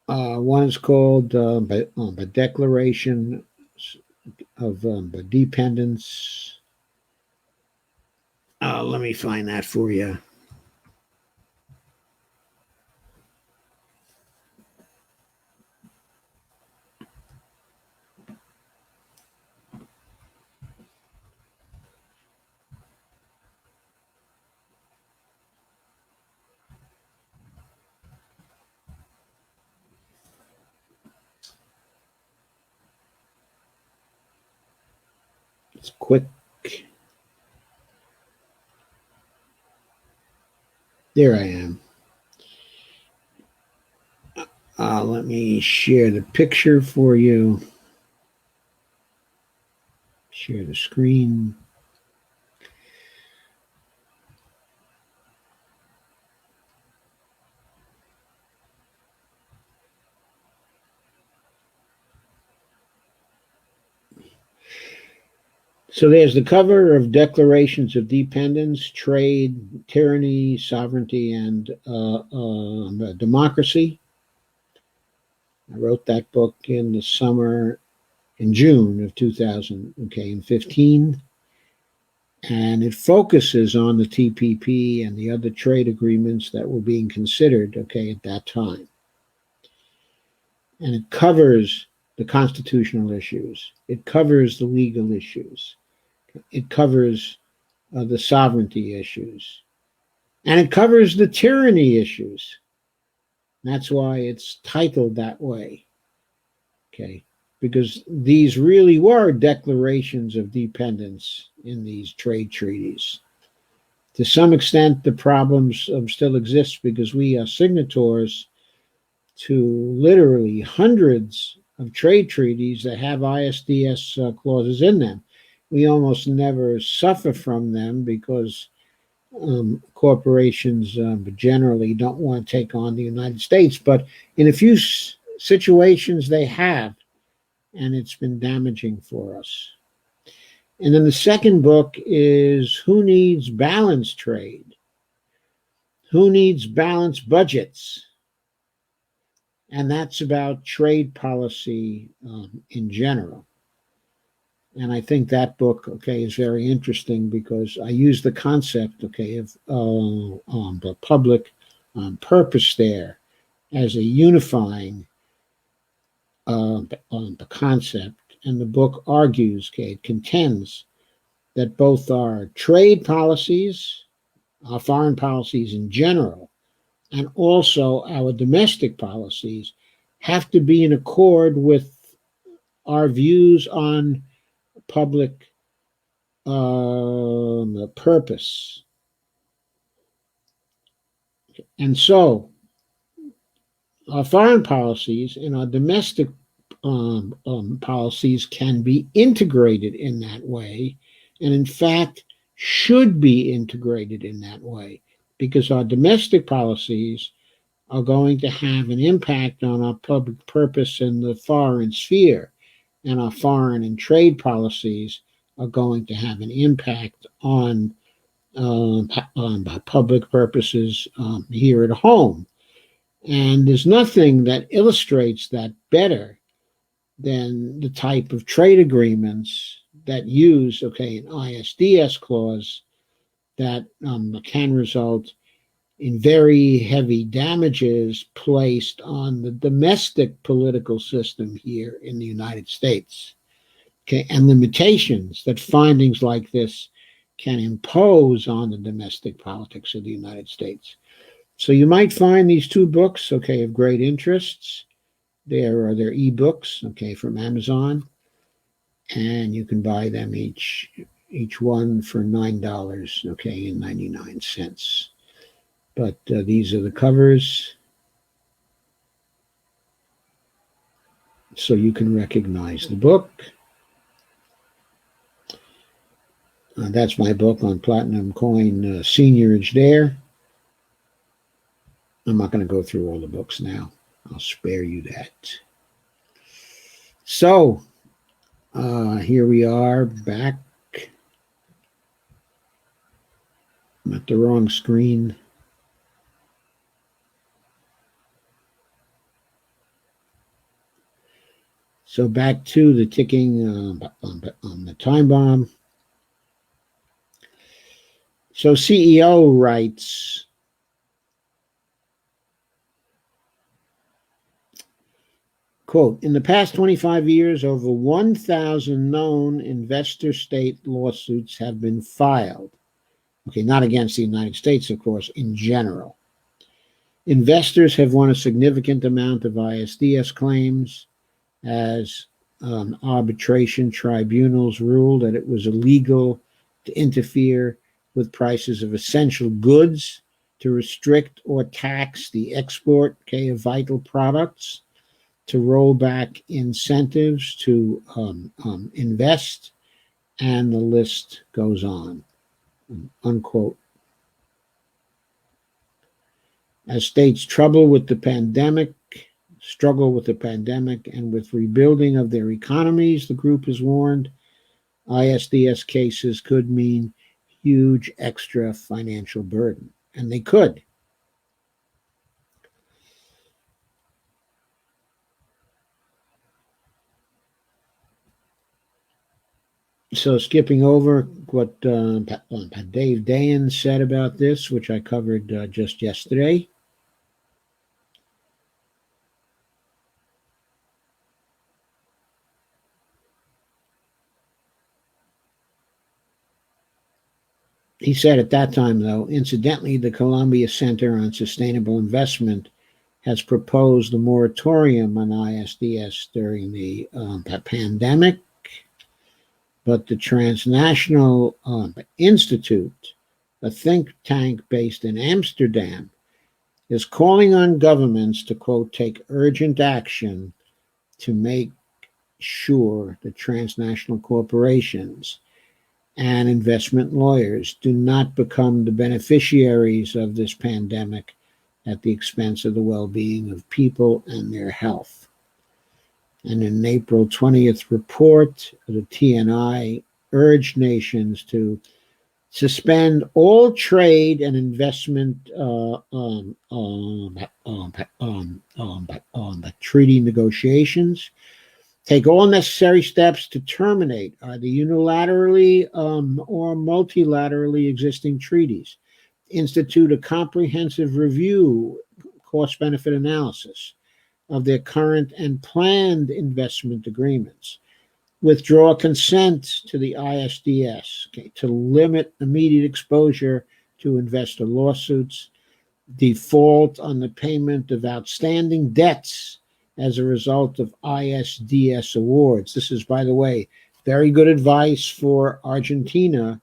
[SPEAKER 1] One is called The Declaration of Dependence. Let me find that for you. It's quick. There I am. Let me share the picture for you. Share the screen. So there's the cover of Declarations of Dependence, Trade, Tyranny, Sovereignty, and Democracy. I wrote that book in the summer, in June of 2015, and it focuses on the TPP and the other trade agreements that were being considered, at that time. And it covers the constitutional issues. It covers the legal issues. It covers the sovereignty issues. And it covers the tyranny issues. That's why it's titled that way. Because these really were declarations of dependence in these trade treaties. To some extent, the problems still exist because we are signatories to literally hundreds of trade treaties that have ISDS clauses in them. We almost never suffer from them because corporations generally don't want to take on the United States. But in a few situations, they have, and it's been damaging for us. And then the second book is Who Needs Balanced Trade? Who Needs Balanced Budgets? And that's about trade policy in general. And I think that book, is very interesting because I use the concept, of the public purpose there as a unifying the concept. And the book argues, it contends that both our trade policies, our foreign policies in general, and also our domestic policies have to be in accord with our views on public purpose. And so our foreign policies and our domestic policies can be integrated in that way, and in fact should be integrated in that way, because our domestic policies are going to have an impact on our public purpose in the foreign sphere, and our foreign and trade policies are going to have an impact on public purposes here at home. And there's nothing that illustrates that better than the type of trade agreements that use, an ISDS clause that can result in very heavy damages placed on the domestic political system here in the United States. And limitations that findings like this can impose on the domestic politics of the United States. So you might find these two books, of great interests. There are their ebooks, from Amazon, and you can buy them each one for $9.99. But these are the covers, so you can recognize the book. That's my book on Platinum Coin Seigniorage there. I'm not going to go through all the books now. I'll spare you that. So, here we are back. I'm at the wrong screen. So back to the ticking on the time bomb. So CEO writes, quote, in the past 25 years, over 1,000 known investor state lawsuits have been filed. Not against the United States, of course, in general. Investors have won a significant amount of ISDS claims as arbitration tribunals ruled that it was illegal to interfere with prices of essential goods, to restrict or tax the export of vital products, to roll back incentives to invest, and the list goes on, unquote. As states struggle with the pandemic and with rebuilding of their economies, the group has warned, ISDS cases could mean huge extra financial burden, and they could. So skipping over what Dave Dayen said about this, which I covered just yesterday. He said at that time, though, incidentally, the Columbia Center on Sustainable Investment has proposed a moratorium on ISDS during the pandemic, but the Transnational Institute, a think tank based in Amsterdam, is calling on governments to, quote, take urgent action to make sure that transnational corporations and investment lawyers do not become the beneficiaries of this pandemic at the expense of the well-being of people and their health. And in an April 20th report, the TNI urged nations to suspend all trade and investment treaty negotiations, take all necessary steps to terminate either unilaterally or multilaterally existing treaties, institute a comprehensive review, cost-benefit analysis of their current and planned investment agreements, withdraw consent to the ISDS, to limit immediate exposure to investor lawsuits, default on the payment of outstanding debts as a result of ISDS awards. This is, by the way, very good advice for Argentina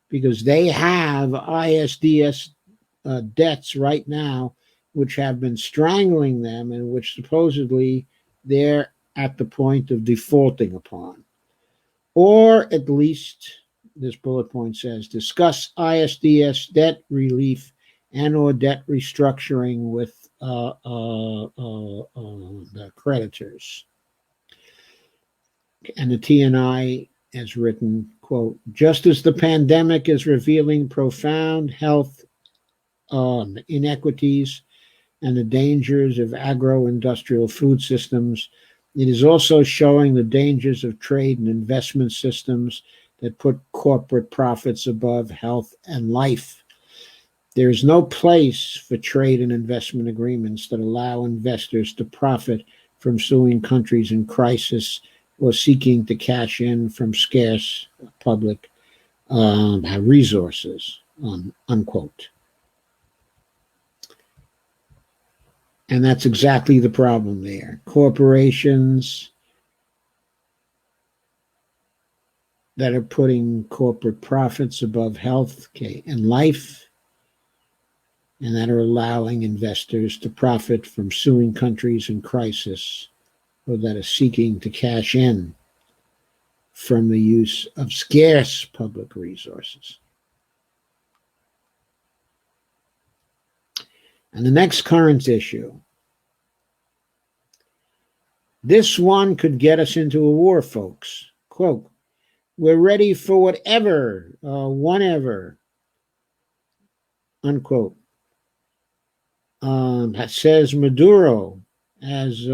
[SPEAKER 1] because they have ISDS debts right now, which have been strangling them and which supposedly they're at the point of defaulting upon. Or at least, this bullet point says, discuss ISDS debt relief and or debt restructuring with the creditors. And the TNI has written, quote, just as the pandemic is revealing profound health inequities and the dangers of agro-industrial food systems, it is also showing the dangers of trade and investment systems that put corporate profits above health and life. There is no place for trade and investment agreements that allow investors to profit from suing countries in crisis or seeking to cash in from scarce public resources, unquote. And that's exactly the problem there. Corporations that are putting corporate profits above health and life, and that are allowing investors to profit from suing countries in crisis or that are seeking to cash in from the use of scarce public resources. And the next current issue. This one could get us into a war, folks. Quote, we're ready for whatever, whenever, unquote. That says Maduro as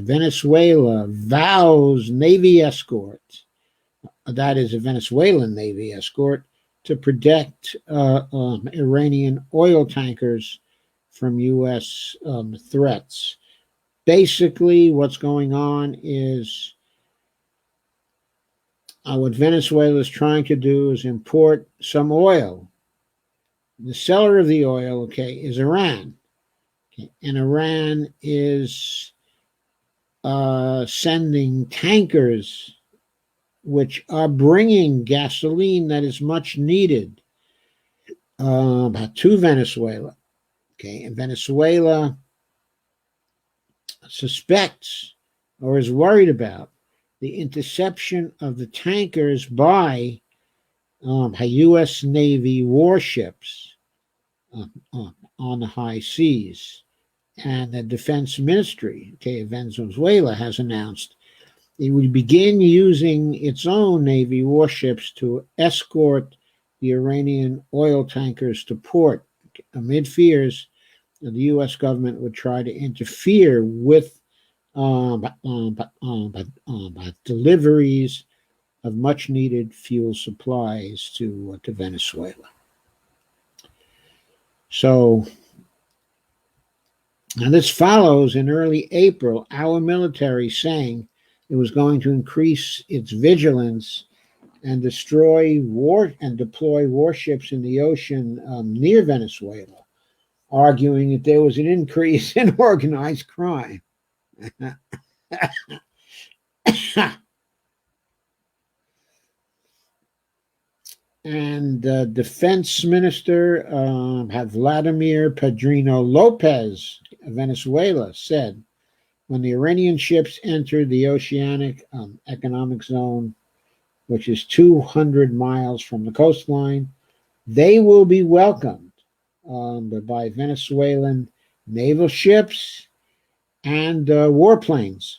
[SPEAKER 1] Venezuela vows Navy escort, that is a Venezuelan Navy escort, to protect Iranian oil tankers from U.S. threats. Basically, what's going on is what Venezuela is trying to do is import some oil. The seller of the oil, is Iran. And Iran is sending tankers which are bringing gasoline that is much needed to Venezuela. And Venezuela suspects or is worried about the interception of the tankers by U.S. Navy warships on the high seas. And the Defense Ministry, of Venezuela has announced it would begin using its own Navy warships to escort the Iranian oil tankers to port amid fears that the U.S. government would try to interfere with deliveries of much-needed fuel supplies to Venezuela. So, now this follows in early April, our military saying it was going to increase its vigilance and deploy warships in the ocean near Venezuela, arguing that there was an increase in organized crime. And Defense Minister Vladimir Pedrino Lopez of Venezuela said, when the Iranian ships entered the Oceanic Economic Zone, which is 200 miles from the coastline, they will be welcomed by Venezuelan naval ships and warplanes.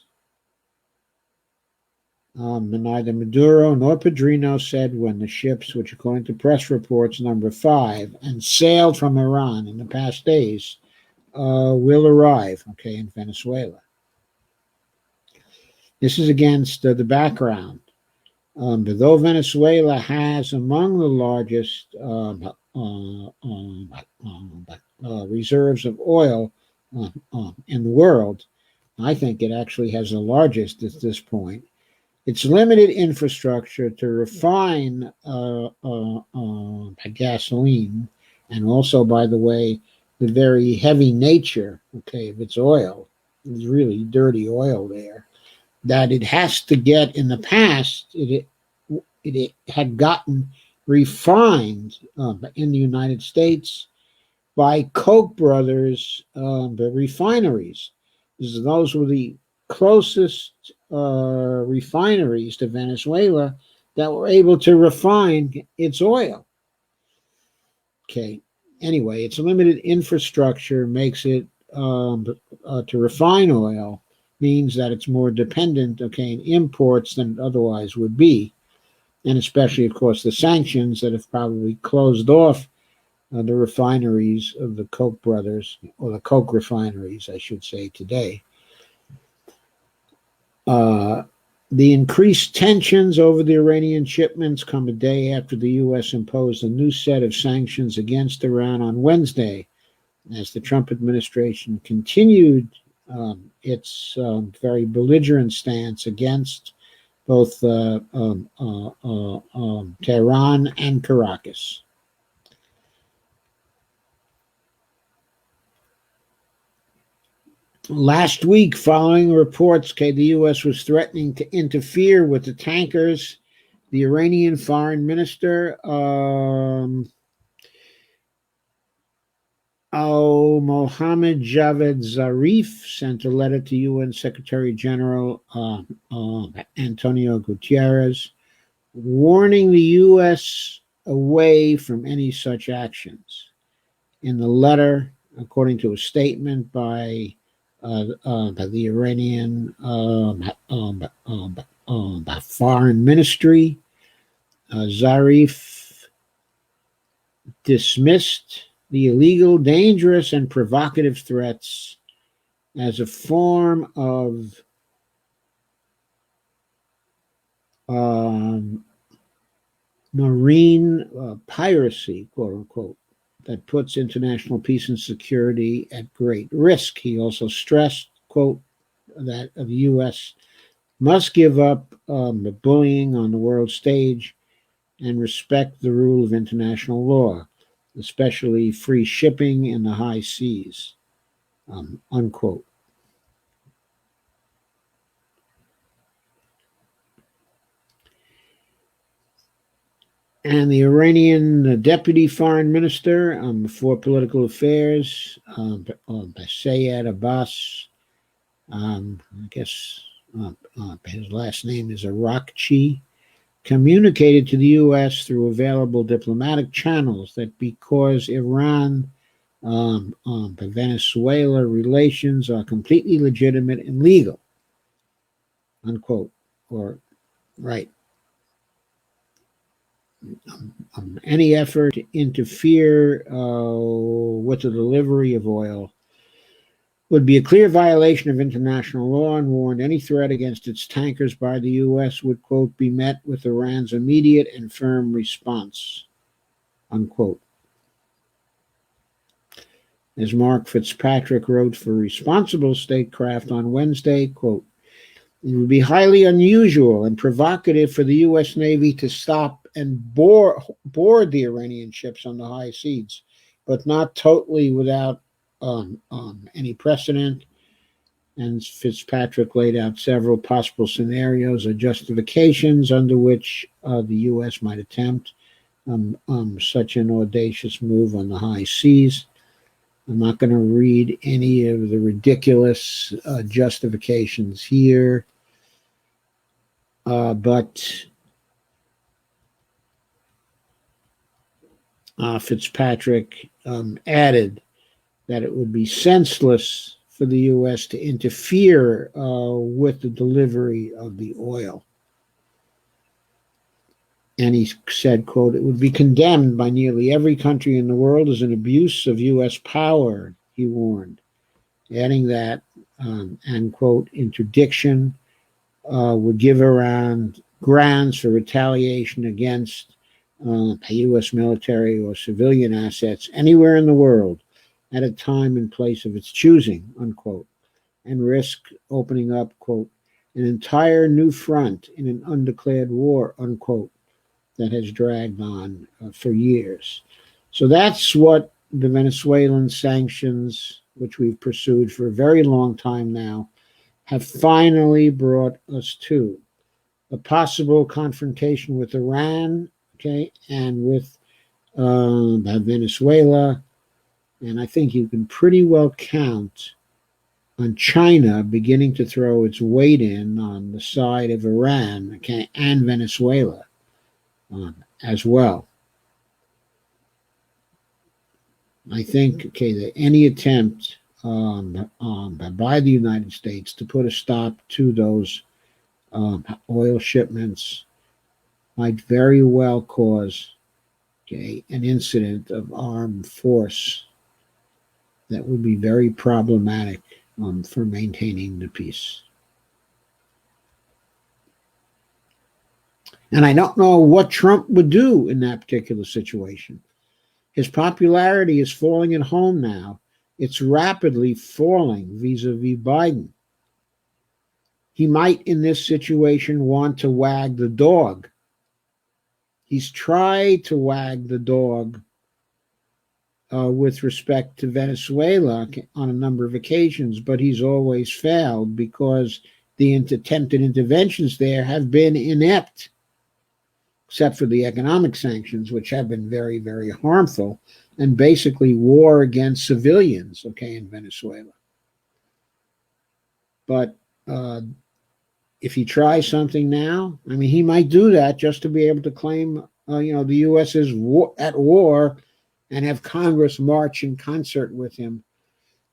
[SPEAKER 1] Neither Maduro nor Pedrino said when the ships, which according to press reports number 5, and sailed from Iran in the past days, will arrive, in Venezuela. This is against the background. Though Venezuela has among the largest reserves of oil in the world, I think it actually has the largest at this point. Its limited infrastructure to refine gasoline, and also, by the way, the very heavy nature, of its oil. It's really dirty oil there. That it has to get in the past, it had gotten refined in the United States by Koch brothers, the refineries. Those were the closest refineries to Venezuela that were able to refine its oil. Anyway, its limited infrastructure makes it to refine oil means that it's more dependent, in imports than it otherwise would be, and especially, of course, the sanctions that have probably closed off the refineries of the Koch brothers, or the Koch refineries, I should say, today. The increased tensions over the Iranian shipments come a day after the U.S. imposed a new set of sanctions against Iran on Wednesday, as the Trump administration continued its very belligerent stance against both Tehran and Caracas. Last week, following reports the U.S. was threatening to interfere with the tankers, the Iranian foreign minister, Mohammad Javad Zarif, sent a letter to UN Secretary General Antonio Guterres, warning the U.S. away from any such actions. In the letter, according to a statement by the Iranian Foreign Ministry, Zarif dismissed the illegal, dangerous, and provocative threats as a form of marine piracy, quote unquote, that puts international peace and security at great risk. He also stressed, quote, that the U.S. must give up the bullying on the world stage and respect the rule of international law, especially free shipping in the high seas, unquote. And the Iranian deputy foreign minister for political affairs, Sayed Abbas, I guess his last name is Arakchi, communicated to the U.S. through available diplomatic channels that because Iran Venezuela relations are completely legitimate and legal, unquote. or right, any effort to interfere with the delivery of oil would be a clear violation of international law, and warned any threat against its tankers by the U.S. would, quote, be met with Iran's immediate and firm response, unquote. As Mark Fitzpatrick wrote for Responsible Statecraft on Wednesday, quote, it would be highly unusual and provocative for the U.S. Navy to stop and board the Iranian ships on the high seas, but not totally without any precedent. And Fitzpatrick laid out several possible scenarios or justifications under which the U.S. might attempt such an audacious move on the high seas. I'm not going to read any of the ridiculous justifications here, but Fitzpatrick added that it would be senseless for the U.S. to interfere with the delivery of the oil. And he said, quote, it would be condemned by nearly every country in the world as an abuse of U.S. power, he warned, adding that, and, quote, interdiction would give Iran grounds for retaliation against U.S. military or civilian assets anywhere in the world at a time and place of its choosing, unquote, and risk opening up, quote, an entire new front in an undeclared war, unquote, that has dragged on for years. So that's what the Venezuelan sanctions, which we've pursued for a very long time now, have finally brought us to. A possible confrontation with Iran, okay, and with Venezuela. And I think you can pretty well count on China beginning to throw its weight in on the side of Iran, okay, and Venezuela as well. I think, okay, that any attempt by the United States to put a stop to those oil shipments might very well cause, okay, an incident of armed force that would be very problematic for maintaining the peace. And I don't know what Trump would do in that particular situation. His popularity is falling at home now. It's rapidly falling vis-a-vis Biden. He might, in this situation, want to wag the dog. He's tried to wag the dog with respect to Venezuela on a number of occasions, but he's always failed because the attempted interventions there have been inept, except for the economic sanctions, which have been very, very harmful, and basically war against civilians, okay, in Venezuela. But if he tries something now, I mean, he might do that just to be able to claim, the U.S. is at war and have Congress march in concert with him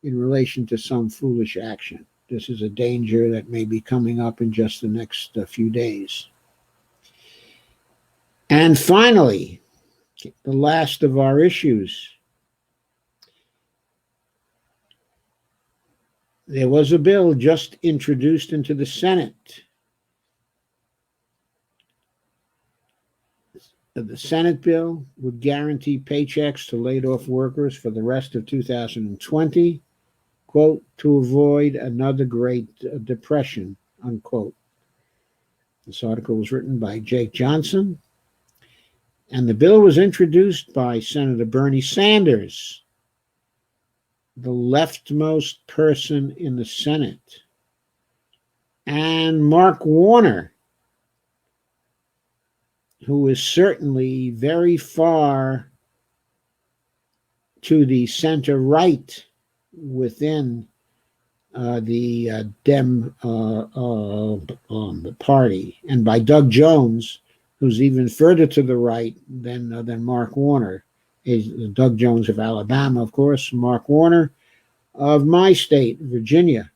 [SPEAKER 1] in relation to some foolish action. This is a danger that may be coming up in just the next few days. And finally, the last of our issues. There was a bill just introduced into the Senate. The Senate bill would guarantee paychecks to laid-off workers for the rest of 2020, quote, to avoid another Great Depression, unquote. This article was written by Jake Johnson, and the bill was introduced by Senator Bernie Sanders, the leftmost person in the Senate, and Mark Warner, who is certainly very far to the center-right within the Dem party, and by Doug Jones, who's even further to the right than Mark Warner. Is Doug Jones of Alabama, of course, Mark Warner of my state, Virginia.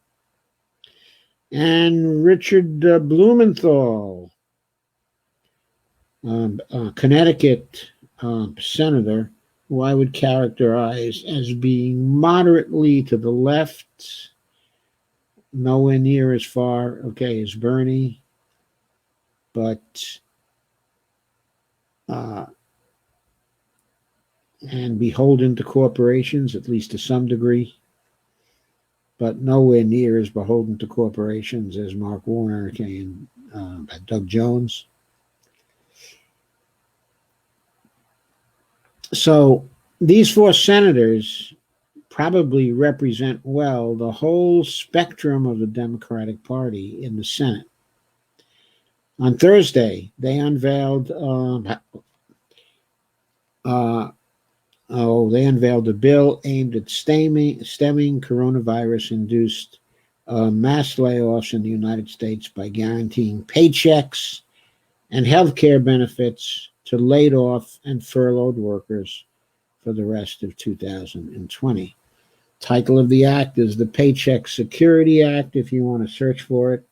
[SPEAKER 1] And Richard Blumenthal, Connecticut senator, who I would characterize as being moderately to the left, nowhere near as far, as Bernie, but and beholden to corporations, at least to some degree, but nowhere near as beholden to corporations as Mark Warner and Doug Jones. So these four senators probably represent well the whole spectrum of the Democratic Party in the Senate. On Thursday, they unveiled a bill aimed at stemming coronavirus-induced mass layoffs in the United States by guaranteeing paychecks and health care benefits to laid off and furloughed workers for the rest of 2020. Title of the act is the Paycheck Security Act, if you want to search for it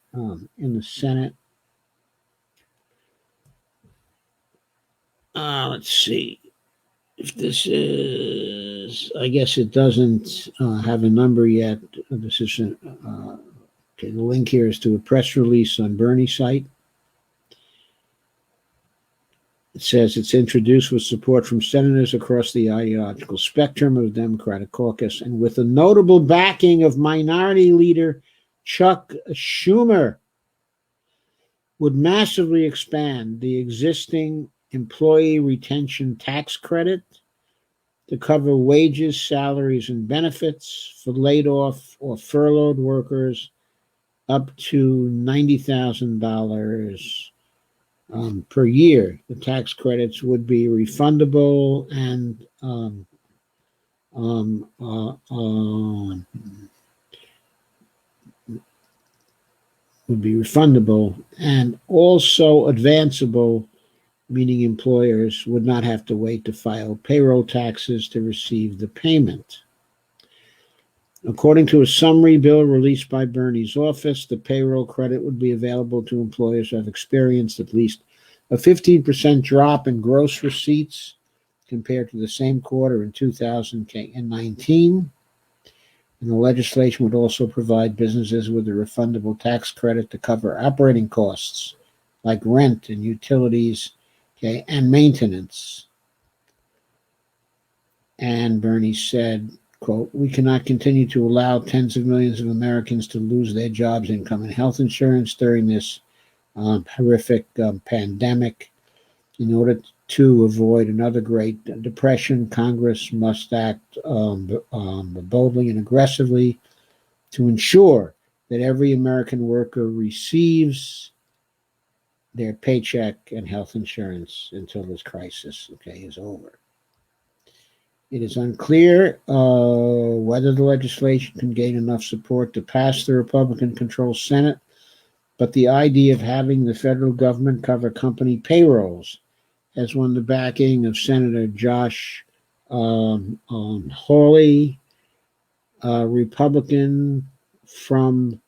[SPEAKER 1] in the Senate. Let's see if this is, I guess it doesn't have a number yet. This is, the link here is to a press release on Bernie's site. It says it's introduced with support from senators across the ideological spectrum of the Democratic caucus and with the notable backing of Minority Leader Chuck Schumer. Would massively expand the existing employee retention tax credit to cover wages, salaries, and benefits for laid off or furloughed workers up to $90,000 per year. The tax credits would be refundable and and also advanceable, meaning employers would not have to wait to file payroll taxes to receive the payment. According to a summary bill released by Bernie's office, the payroll credit would be available to employers who have experienced at least a 15% drop in gross receipts compared to the same quarter in 2019. And the legislation would also provide businesses with a refundable tax credit to cover operating costs like rent and utilities, and maintenance. And Bernie said, quote, "We cannot continue to allow tens of millions of Americans to lose their jobs, income, and health insurance during this horrific pandemic. In order to avoid another Great Depression, Congress must act boldly and aggressively to ensure that every American worker receives their paycheck and health insurance until this crisis, is over." It is unclear whether the legislation can gain enough support to pass the Republican-controlled Senate, but the idea of having the federal government cover company payrolls has won the backing of Senator Josh Hawley, a Republican from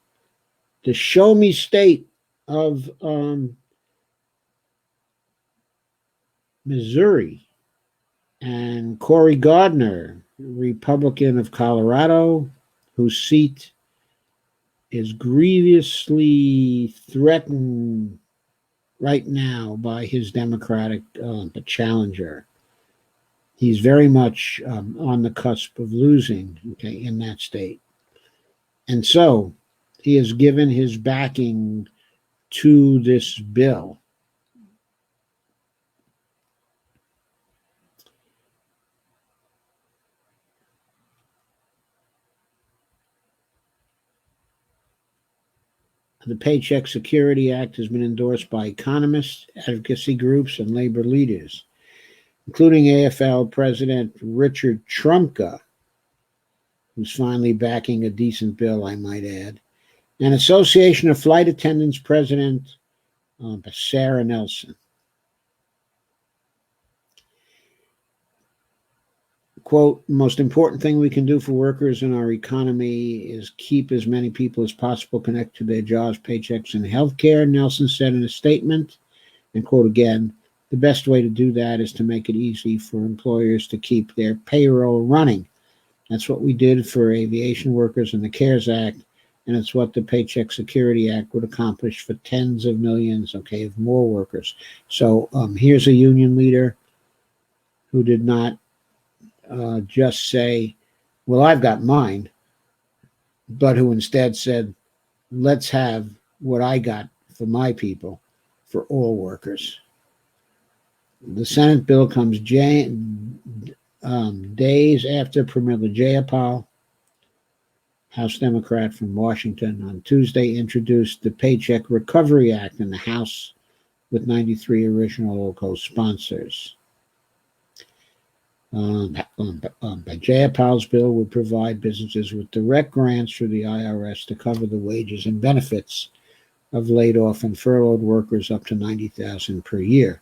[SPEAKER 1] the Show Me State of Missouri, and Cory Gardner, Republican of Colorado, whose seat is grievously threatened right now by his Democratic challenger. He's very much on the cusp of losing, in that state. And so he has given his backing to this bill. The Paycheck Security Act has been endorsed by economists, advocacy groups, and labor leaders, including AFL President Richard Trumka, who's finally backing a decent bill, I might add, and Association of Flight Attendants President Sarah Nelson. Quote, most important thing we can do for workers in our economy is keep as many people as possible connected to their jobs, paychecks, and health care, Nelson said in a statement. And quote again, the best way to do that is to make it easy for employers to keep their payroll running. That's what we did for aviation workers in the CARES Act, and it's what the Paycheck Security Act would accomplish for tens of millions, of more workers. So here's a union leader who did not just say, well, I've got mine, but who instead said, let's have what I got for my people, for all workers. The Senate bill comes days after Pramila Jayapal, House Democrat from Washington, on Tuesday introduced the Paycheck Recovery Act in the House with 93 original co-sponsors. Jayapal's bill would provide businesses with direct grants through the IRS to cover the wages and benefits of laid off and furloughed workers up to $90,000 per year.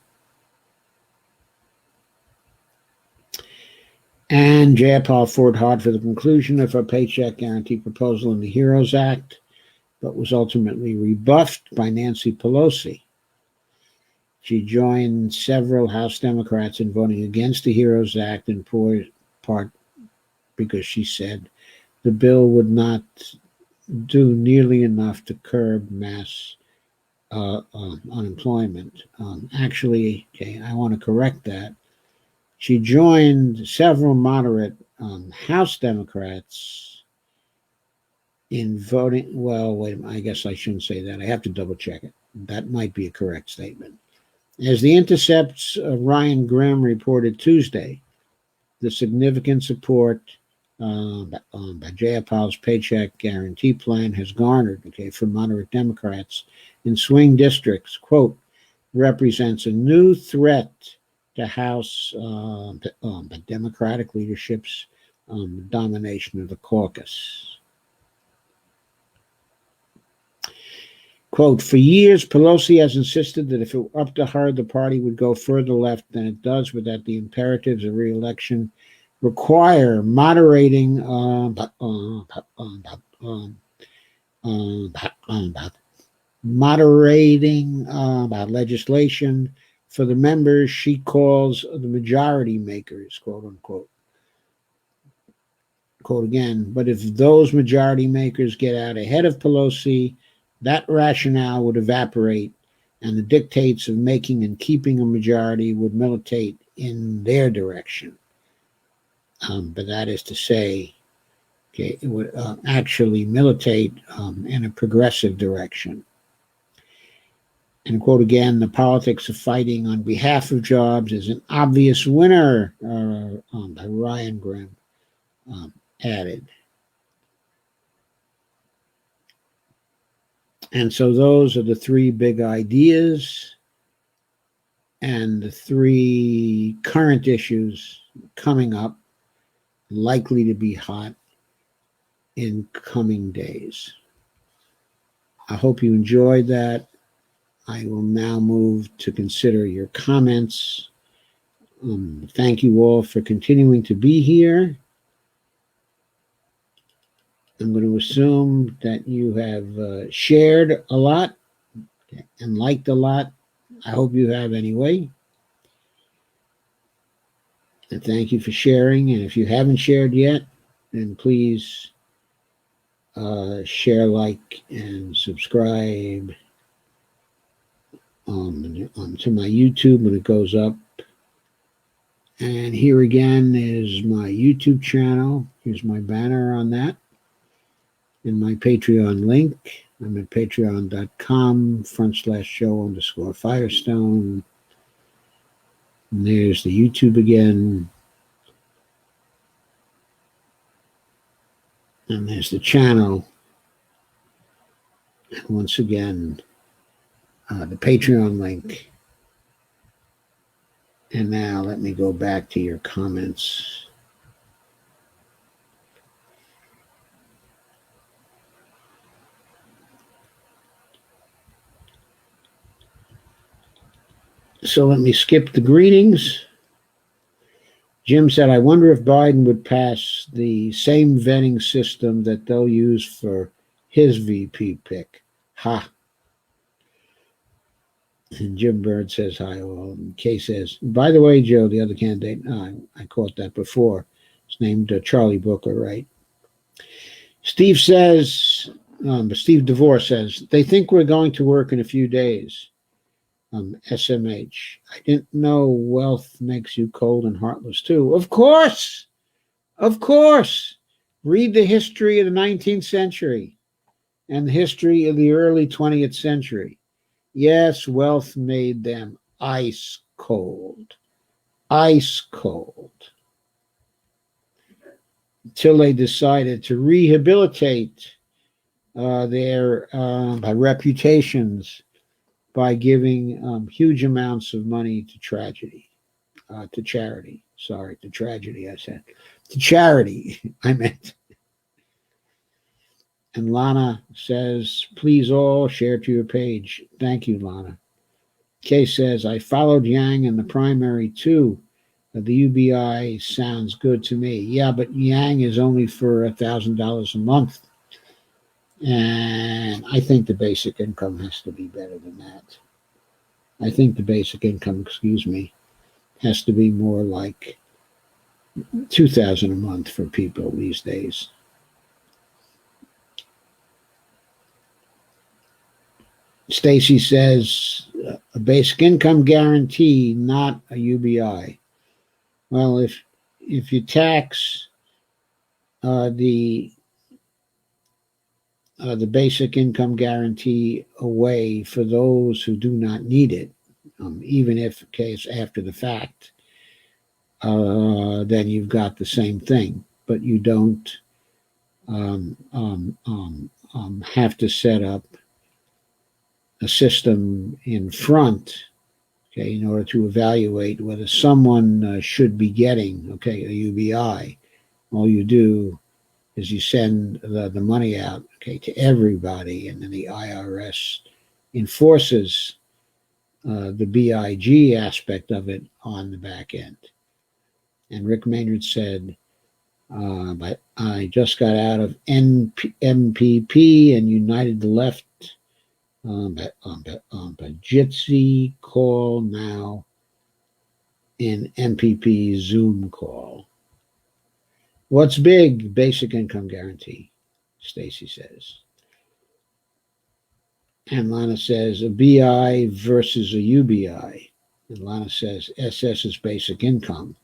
[SPEAKER 1] And Jayapal fought hard for the conclusion of her paycheck guarantee proposal in the HEROES Act, but was ultimately rebuffed by Nancy Pelosi. She joined several House Democrats in voting against the HEROES Act, in part because she said the bill would not do nearly enough to curb mass unemployment. Actually, I want to correct that. She joined several moderate House Democrats in voting. Well, wait a minute. I guess I shouldn't say that. I have to double check it. That might be a correct statement. As The Intercept's Ryan Grimm reported Tuesday, the significant support by Jayapal's Paycheck Guarantee Plan has garnered, for moderate Democrats in swing districts, quote, represents a new threat to House Democratic leadership's domination of the caucus. Quote, for years, Pelosi has insisted that if it were up to her, the party would go further left than it does, but that the imperatives of re-election require moderating legislation for the members she calls the majority makers, quote unquote. Quote again, but if those majority makers get out ahead of Pelosi, that rationale would evaporate, and the dictates of making and keeping a majority would militate in their direction. But that is to say, it would actually militate in a progressive direction. And quote again, the politics of fighting on behalf of jobs is an obvious winner, by Ryan Grimm added. And so those are the three big ideas and the three current issues coming up, likely to be hot in coming days. I hope you enjoyed that. I will now move to consider your comments. Thank you all for continuing to be here. I'm going to assume that you have shared a lot and liked a lot. I hope you have anyway. And thank you for sharing. And if you haven't shared yet, then please share, like, and subscribe to my YouTube when it goes up. And here again is my YouTube channel. Here's my banner on that. And my Patreon link. I'm at patreon.com/Joe_Firestone. And there's the YouTube again. And there's the channel. And once again, the Patreon link. And now let me go back to your comments. So let me skip the greetings. Jim said, I wonder if Biden would pass the same vetting system that they'll use for his VP pick. Ha. And Jim Bird says hi. Well, Kay says, by the way, Joe, the other candidate, I caught that before. It's named Charlie Booker, right? Steve DeVore says, they think we're going to work in a few days. SMH, I didn't know wealth makes you cold and heartless too. Of course. Read the history of the 19th century and the history of the early 20th century. Yes, wealth made them ice cold. Until they decided to rehabilitate their reputations by giving huge amounts of money to charity. To charity, I meant. And Lana says, please all share to your page. Thank you, Lana. Kay says, I followed Yang in the primary too. The UBI sounds good to me. Yeah, but Yang is only for $1,000 a month. And I think the basic income has to be better than that. I think the basic income, has to be more like $2,000 a month for people these days. Stacy says, a basic income guarantee, not a UBI. Well, if you tax the basic income guarantee away for those who do not need it, even if case after the fact, then you've got the same thing. But you don't have to set up a system in front, in order to evaluate whether someone should be getting, a UBI. All you do is you send the money out, to everybody, and then the IRS enforces the BIG aspect of it on the back end. And Rick Maynard said, I just got out of MPP and united the left. Jitsi call now in MPP Zoom call. What's big? Basic income guarantee, Stacy says. And Lana says a BI versus a UBI. And Lana says SS is basic income.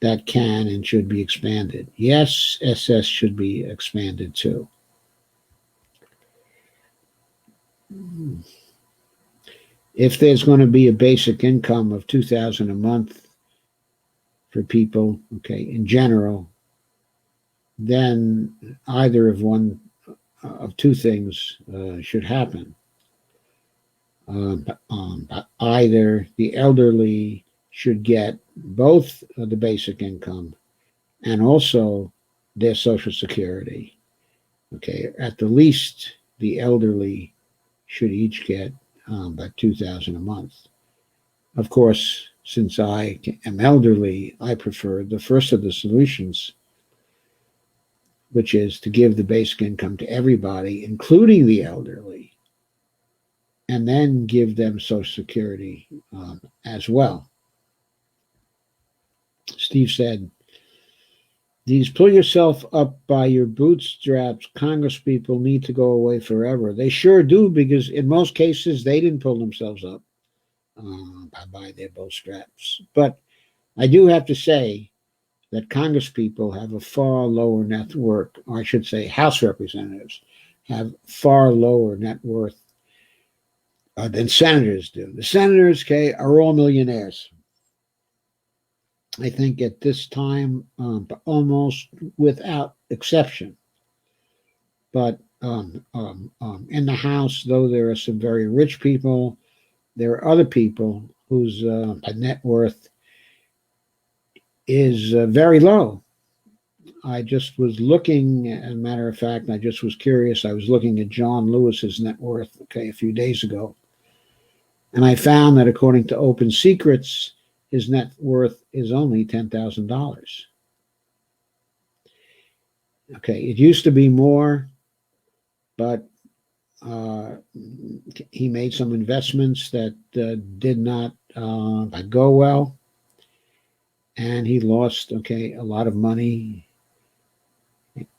[SPEAKER 1] That can and should be expanded. Yes, SS should be expanded too. If there's going to be a basic income of $2,000 a month for people, in general, then either of one of two things should happen. Either the elderly should get both the basic income and also their Social Security. At the least, the elderly should each get about $2,000 a month. Of course, since I am elderly, I prefer the first of the solutions, which is to give the basic income to everybody, including the elderly, and then give them Social Security as well. Steve said, these pull yourself up by your bootstraps Congress people need to go away forever. They sure do, because in most cases, they didn't pull themselves up by their bootstraps. But I do have to say that Congress people have a far lower net worth, or I should say House representatives have far lower net worth than senators do. The senators, are all millionaires. I think at this time, almost without exception. But in the House, though there are some very rich people, there are other people whose net worth is very low. I just was looking, as a matter of fact, I just was curious. I was looking at John Lewis's net worth, a few days ago. And I found that according to Open Secrets, his net worth is only $10,000. Okay, it used to be more, but he made some investments that did not go well, and he lost a lot of money,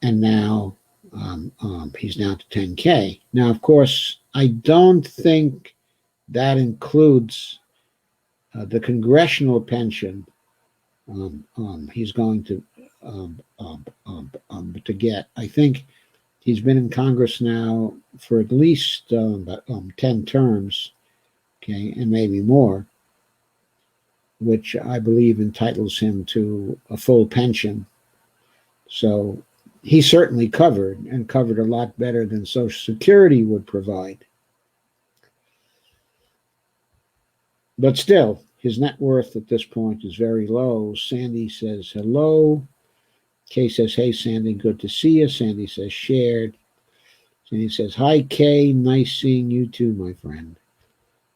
[SPEAKER 1] and now he's down to 10K. Now, of course, I don't think that includes the congressional pension he's going to get. I think he's been in Congress now for at least 10 terms, and maybe more, which I believe entitles him to a full pension. So he's certainly covered, and covered a lot better than Social Security would provide. But still, his net worth at this point is very low. Sandy says hello. Kay says, hey, Sandy, good to see you. Sandy says, shared. Sandy says, hi, Kay. Nice seeing you too, my friend.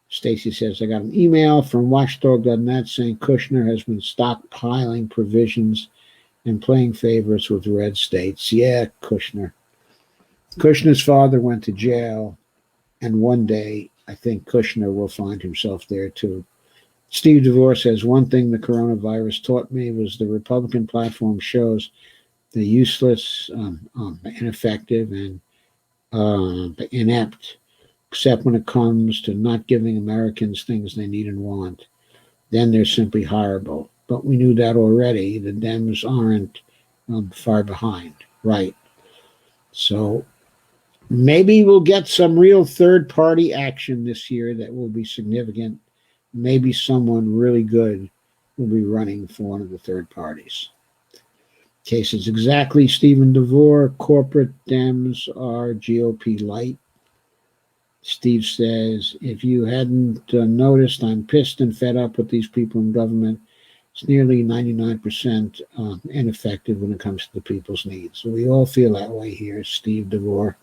[SPEAKER 1] Stacy says, I got an email from watchdog.net saying Kushner has been stockpiling provisions and playing favorites with red states. Yeah, Kushner. Kushner's father went to jail, and one day I think Kushner will find himself there too. Steve DeVore says, one thing the coronavirus taught me was the Republican platform shows they're useless, ineffective, and inept, except when it comes to not giving Americans things they need and want. Then they're simply horrible. But we knew that already. The Dems aren't far behind, right? So maybe we'll get some real third-party action this year that will be significant. Maybe someone really good will be running for one of the third parties. Cases exactly, Stephen DeVore. Corporate Dems are GOP light. Steve says, if you hadn't noticed, I'm pissed and fed up with these people in government. It's nearly 99% ineffective when it comes to the people's needs. So we all feel that way here, Steve DeVore.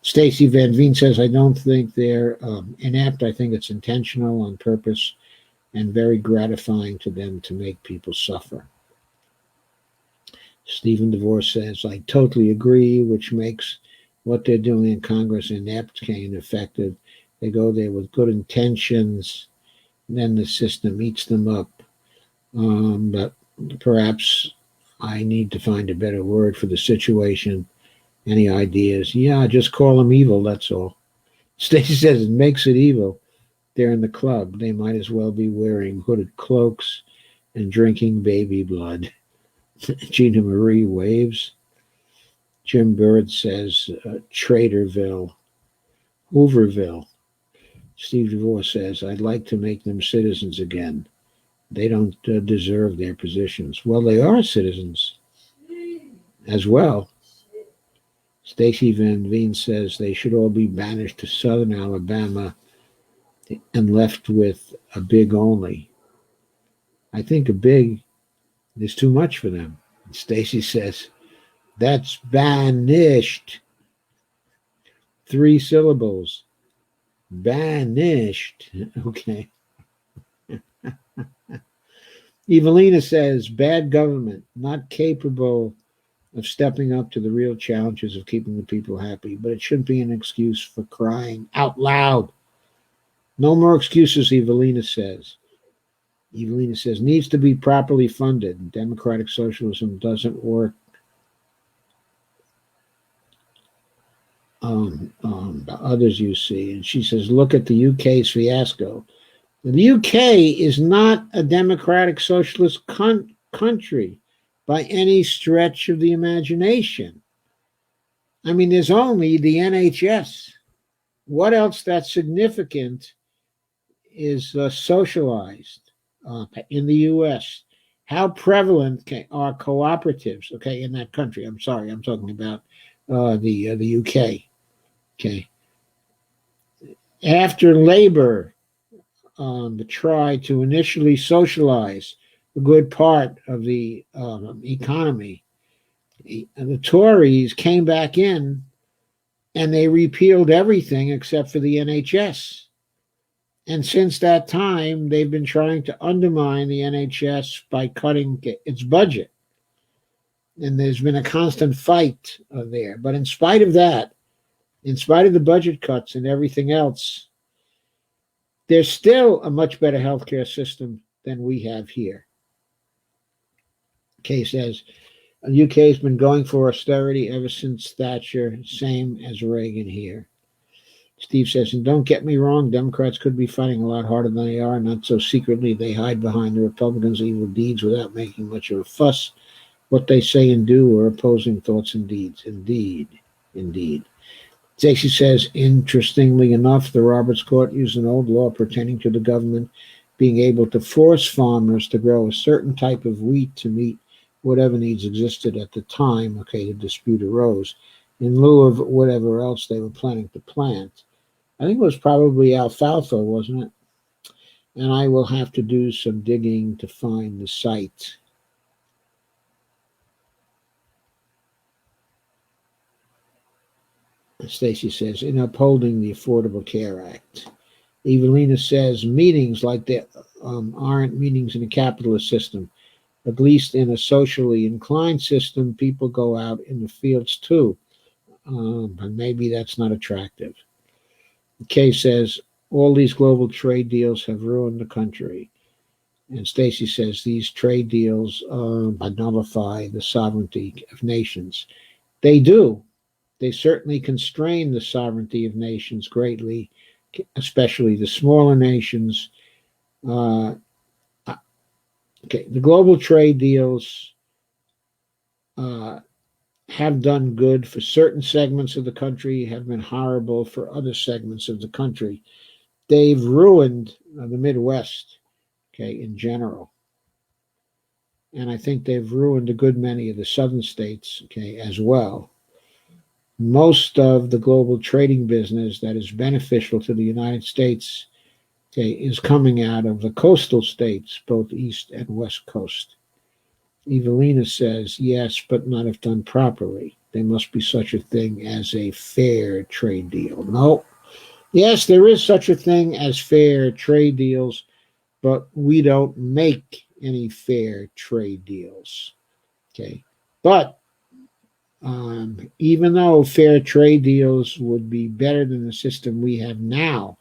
[SPEAKER 1] Stacy Van Veen says, I don't think they're inept. I think it's intentional, on purpose, and very gratifying to them to make people suffer. Stephen DeVore says, I totally agree, which makes what they're doing in Congress inept and ineffective. They go there with good intentions, and then the system eats them up. But perhaps I need to find a better word for the situation. Any ideas? Yeah, just call them evil, that's all. Stacey says it makes it evil. They're in the club. They might as well be wearing hooded cloaks and drinking baby blood. Gina Marie waves. Jim Bird says Traderville, Hooverville. Steve DeVore says, I'd like to make them citizens again. They don't deserve their positions. Well, they are citizens as well. Stacy Van Veen says they should all be banished to southern Alabama and left with a big only. I think a big is too much for them. Stacy says, that's banished. 3 syllables. Banished. Okay. Evelina says, bad government, not capable of stepping up to the real challenges of keeping the people happy, but it shouldn't be an excuse for crying out loud. No more excuses, Evelina says. Evelina says, needs to be properly funded. Democratic socialism doesn't work. Others you see. And she says, look at the UK's fiasco. The UK is not a democratic socialist country by any stretch of the imagination. I mean, there's only the NHS. What else that's significant is socialized in the US? How prevalent are cooperatives, in that country? I'm sorry, I'm talking about the UK. Okay. After Labour tried to initially socialize a good part of the economy, the Tories came back in and they repealed everything except for the NHS. And since that time, they've been trying to undermine the NHS by cutting its budget. And there's been a constant fight there. But in spite of that, in spite of the budget cuts and everything else, there's still a much better healthcare system than we have here. Kay says, the UK has been going for austerity ever since Thatcher, same as Reagan here. Steve says, and don't get me wrong, Democrats could be fighting a lot harder than they are, not so secretly. They hide behind the Republicans' evil deeds without making much of a fuss. What they say and do are opposing thoughts and deeds. Indeed, indeed. Stacey says, interestingly enough, the Roberts Court used an old law pertaining to the government being able to force farmers to grow a certain type of wheat to meet whatever needs existed at the time, the dispute arose, in lieu of whatever else they were planning to plant. I think it was probably alfalfa, wasn't it? And I will have to do some digging to find the site. Stacy says, in upholding the Affordable Care Act. Evelina says, meetings like that aren't meetings in a capitalist system. At least in a socially inclined system, people go out in the fields too. But maybe that's not attractive. Kay says, all these global trade deals have ruined the country. And Stacy says, these trade deals nullify the sovereignty of nations. They do. They certainly constrain the sovereignty of nations greatly, especially the smaller nations. The global trade deals have done good for certain segments of the country, have been horrible for other segments of the country. They've ruined the Midwest, in general. And I think they've ruined a good many of the southern states, as well. Most of the global trading business that is beneficial to the United States, is coming out of the coastal states, both East and West Coast. Evelina says, yes, but not if done properly. There must be such a thing as a fair trade deal. No. Yes, there is such a thing as fair trade deals, but we don't make any fair trade deals. But even though fair trade deals would be better than the system we have now,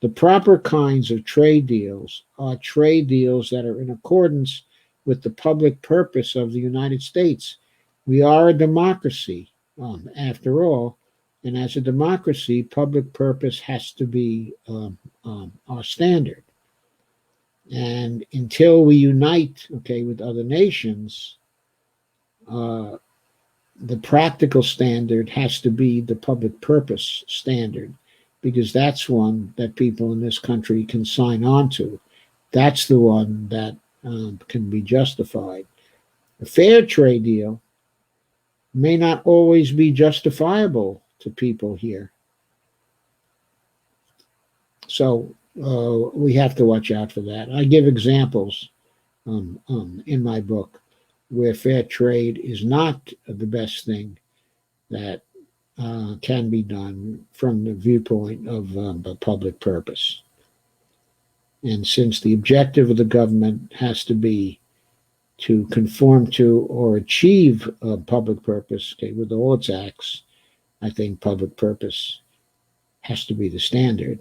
[SPEAKER 1] the proper kinds of trade deals are trade deals that are in accordance with the public purpose of the United States. We are a democracy, after all, and as a democracy, public purpose has to be our standard. And until we unite, with other nations, the practical standard has to be the public purpose standard, because that's one that people in this country can sign on to. That's the one that can be justified. A fair trade deal may not always be justifiable to people here. So we have to watch out for that. I give examples in my book where fair trade is not the best thing that can be done from the viewpoint of the public purpose. And since the objective of the government has to be to conform to or achieve public purpose, with all its acts, I think public purpose has to be the standard,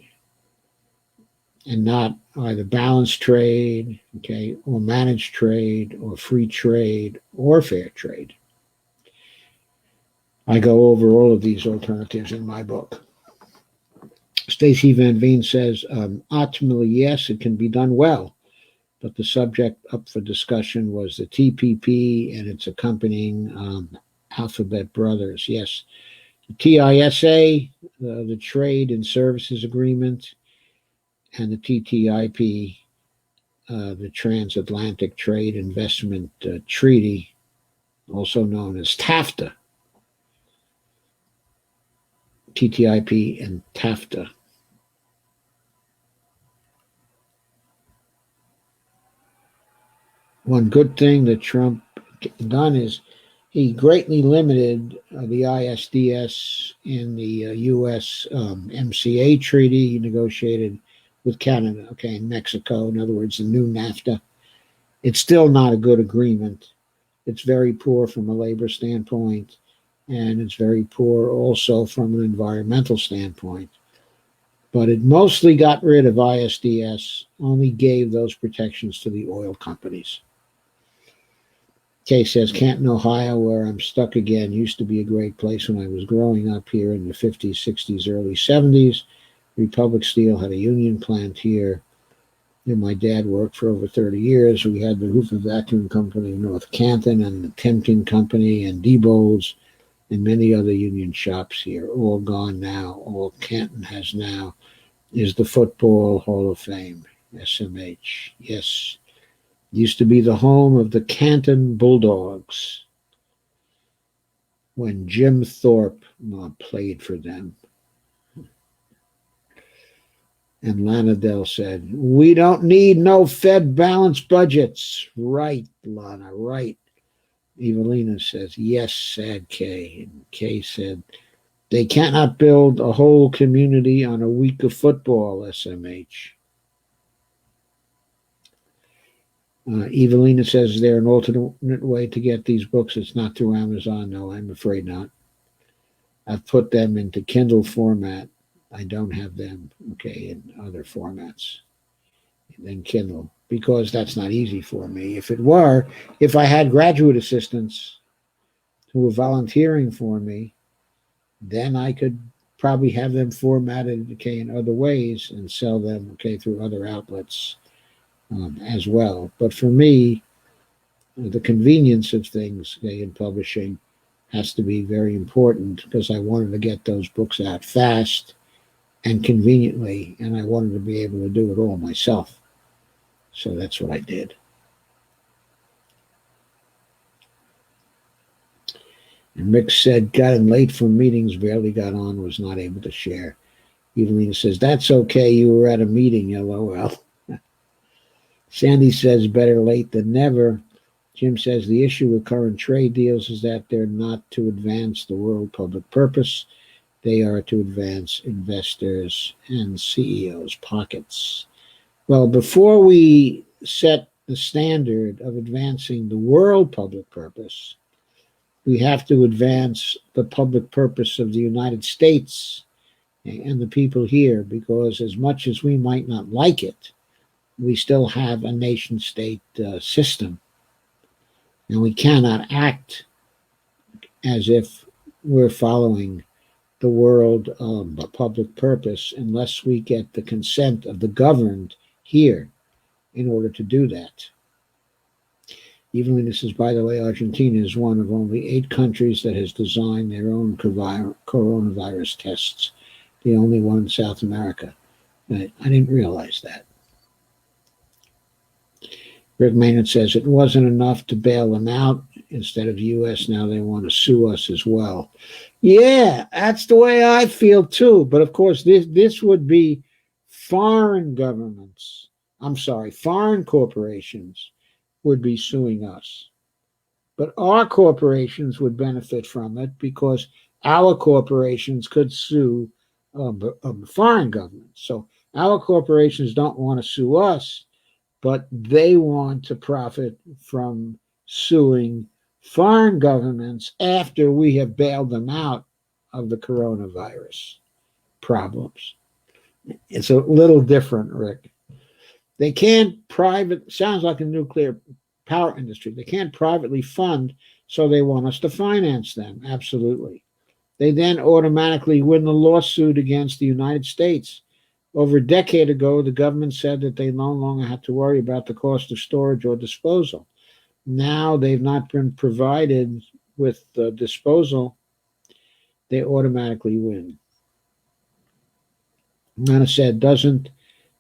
[SPEAKER 1] and not either balanced trade, or managed trade, or free trade, or fair trade. I go over all of these alternatives in my book. Stacey Van Veen says, ultimately, yes, it can be done well, but the subject up for discussion was the TPP and its accompanying Alphabet Brothers. Yes, the TISA, the Trade and Services Agreement, and the TTIP, the Transatlantic Trade Investment Treaty, also known as TAFTA. TTIP and TAFTA. One good thing that Trump done is he greatly limited the ISDS in the U.S. MCA treaty he negotiated with Canada, okay, and Mexico, in other words, the new NAFTA. It's still not a good agreement. It's very poor from a labor standpoint, and it's very poor also from an environmental standpoint. But it mostly got rid of ISDS, only gave those protections to the oil companies. Kay says, Canton, Ohio, where I'm stuck again, used to be a great place when I was growing up here in the 50s, 60s, early 70s. Republic Steel had a union plant here, and my dad worked for over 30 years. We had the Hoover Vacuum Company in North Canton and the Temkin Company and Diebold's and many other union shops here, all gone now. All Canton has now is the Football Hall of Fame, SMH. Yes. Used to be the home of the Canton Bulldogs when Jim Thorpe played for them. And Lana said, we don't need no Fed balanced budgets. Right, Lana, right. Evelina says, yes, sad Kay. And Kay said, they cannot build a whole community on a week of football, SMH. Evelina says, is there an alternate way to get these books? It's not through Amazon. No, I'm afraid not. I've put them into Kindle format. I don't have them, okay, in other formats than Kindle, because that's not easy for me. If it were, if I had graduate assistants who were volunteering for me, then I could probably have them formatted, okay, in other ways and sell them, okay, through other outlets as well. But for me, the convenience of things, okay, in publishing has to be very important, because I wanted to get those books out fast and conveniently, and I wanted to be able to do it all myself. So that's what I did. And Rick said, got in late from meetings, barely got on, was not able to share. Evelina says, that's okay, you were at a meeting, LOL. Sandy says, better late than never. Jim says, the issue with current trade deals is that they're not to advance the world public purpose. They are to advance investors and CEOs' pockets. Well, before we set the standard of advancing the world public purpose, we have to advance the public purpose of the United States and the people here, because as much as we might not like it, we still have a nation-state system. And we cannot act as if we're following the world public purpose unless we get the consent of the governed here in order to do that. Even this is, by the way, Argentina is one of only 8 countries that has designed their own coronavirus tests, the only one in South America. I didn't realize that. Rick Maynard says it wasn't enough to bail them out. Instead of the U.S., now they want to sue us as well. Yeah, that's the way I feel too. But of course, this would be foreign governments. I'm sorry, foreign corporations would be suing us. But our corporations would benefit from it, because our corporations could sue foreign governments. So our corporations don't want to sue us, but they want to profit from suing foreign governments after we have bailed them out of the coronavirus problems. It's a little different, Rick. They can't sounds like a nuclear power industry. They can't privately fund, so they want us to finance them. Absolutely. They then automatically win the lawsuit against the United States. Over a decade ago, the government said that they no longer had to worry about the cost of storage or disposal. Now they've not been provided with disposal. They automatically win. Nana said, doesn't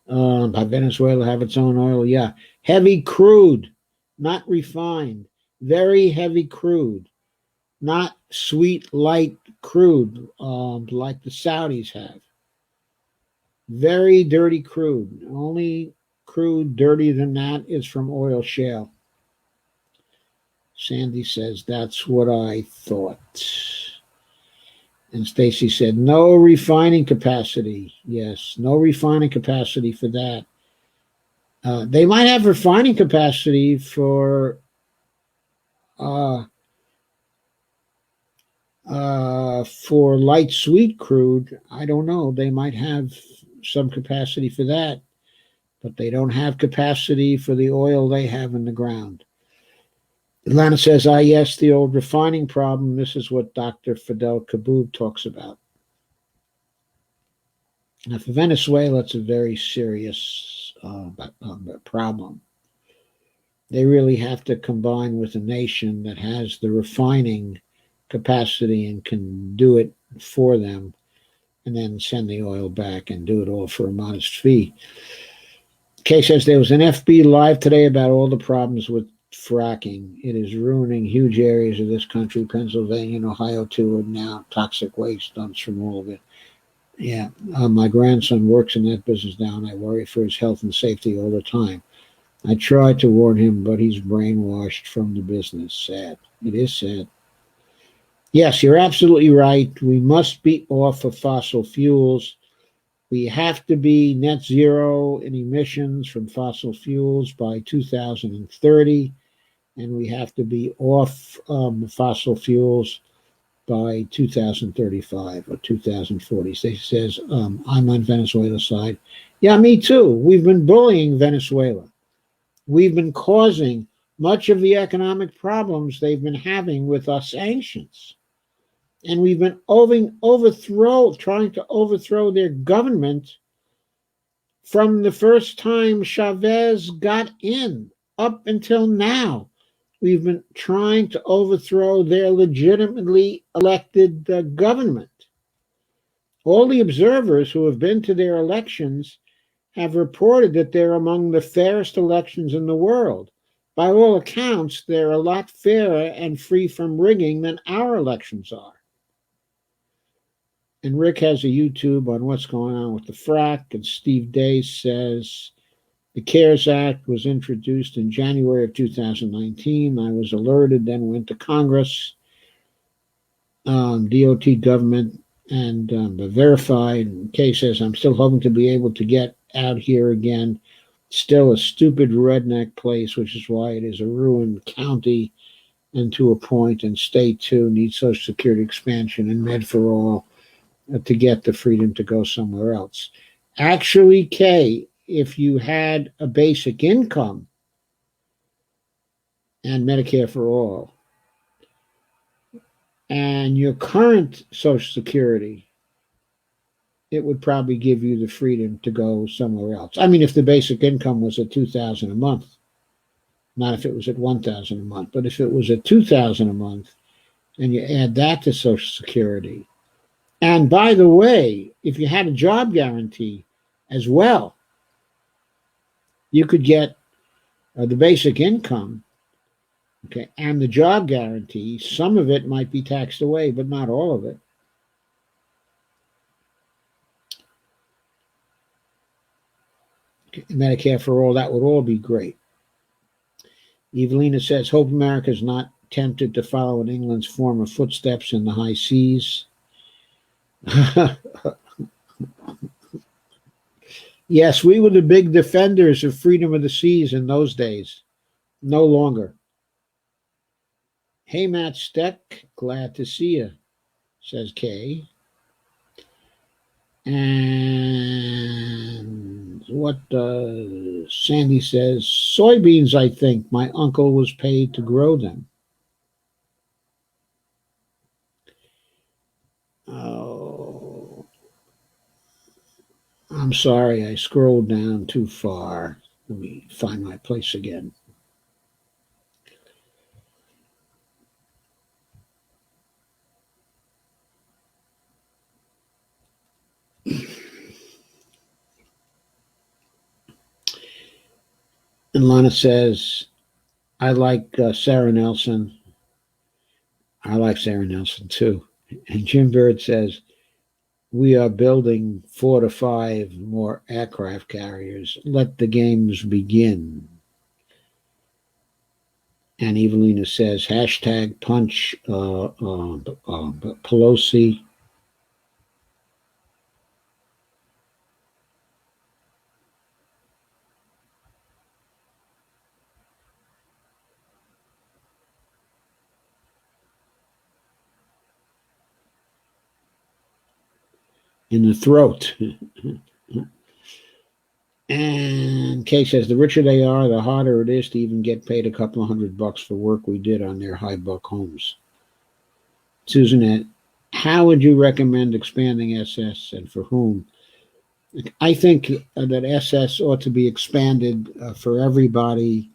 [SPEAKER 1] Venezuela have its own oil? Yeah. Heavy crude, not refined. Very heavy crude, not sweet, light crude like the Saudis have. Very dirty crude. Only crude dirtier than that is from oil shale. Sandy says, that's what I thought. And Stacy said, no refining capacity. Yes, no refining capacity for that. They might have refining capacity for light sweet crude. I don't know. They might have some capacity for that, but they don't have capacity for the oil they have in the ground. Atlanta says, yes, the old refining problem. This is what Dr. Fidel Kaboub talks about. Now, for Venezuela, it's a very serious problem. They really have to combine with a nation that has the refining capacity and can do it for them, and then send the oil back and do it all for a modest fee. Kay says there was an FB live today about all the problems with fracking. It is ruining huge areas of this country, Pennsylvania and Ohio too, and now toxic waste dumps from all of it. Yeah, my grandson works in that business now, and I worry for his health and safety all the time. I tried to warn him, but he's brainwashed from the business. Sad. It is sad. Yes, you're absolutely right. We must be off of fossil fuels. We have to be net zero in emissions from fossil fuels by 2030, and we have to be off fossil fuels by 2035 or 2040. He says, I'm on Venezuela's side. Yeah, me too. We've been bullying Venezuela. We've been causing much of the economic problems they've been having with our sanctions. And we've been trying to overthrow their government from the first time Chavez got in up until now. We've been trying to overthrow their legitimately elected government. All the observers who have been to their elections have reported that they're among the fairest elections in the world. By all accounts, they're a lot fairer and free from rigging than our elections are. And Rick has a YouTube on what's going on with the frack, and Steve Day says the CARES Act was introduced in January of 2019. I was alerted, then went to Congress, DOT government, and verified. And Kay says, I'm still hoping to be able to get out here again. Still a stupid redneck place, which is why it is a ruined county and to a point, and state too needs Social Security expansion and Med for All to get the freedom to go somewhere else. Actually, Kay, if you had a basic income and Medicare for All, and your current Social Security, it would probably give you the freedom to go somewhere else. I mean, if the basic income was at $2,000 a month, not if it was at $1,000 a month, but if it was at $2,000 a month, and you add that to Social Security. And by the way, if you had a job guarantee as well, you could get the basic income, okay, and the job guarantee. Some of it might be taxed away, but not all of it. Okay, Medicare for All, that would all be great. Evelina says, hope America is not tempted to follow in England's former footsteps in the high seas. Yes, we were the big defenders of freedom of the seas in those days. No longer. Hey, Matt Steck, glad to see you, says Kay. And what Sandy says, soybeans, I think. My uncle was paid to grow them. Oh, I'm sorry, I scrolled down too far. Let me find my place again. And Lana says, I like Sarah Nelson. I like Sarah Nelson too. And Jim Bird says, we are building 4 to 5 more aircraft carriers. Let the games begin. And Evelina says, hashtag punch Pelosi. in the throat. And Kay says, the richer they are, the harder it is to even get paid a couple of $100 for work we did on their high buck homes. Susanette, how would you recommend expanding SS and for whom? I think that SS ought to be expanded for everybody.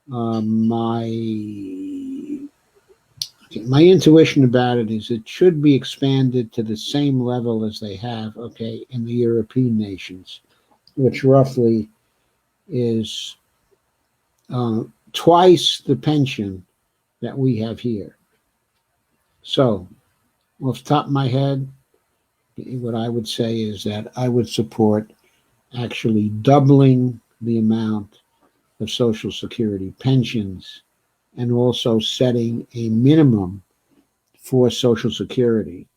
[SPEAKER 1] My intuition about it is it should be expanded to the same level as they have, in the European nations, which roughly is twice the pension that we have here. So, off the top of my head, what I would say is that I would support actually doubling the amount of Social Security pensions and also setting a minimum for Social Security.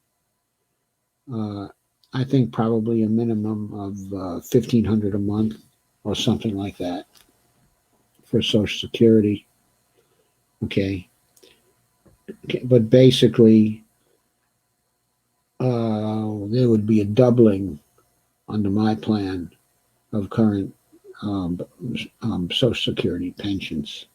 [SPEAKER 1] I think probably a minimum of $1,500 a month or something like that for Social Security. Okay. But basically, there would be a doubling under my plan of current Social Security pensions.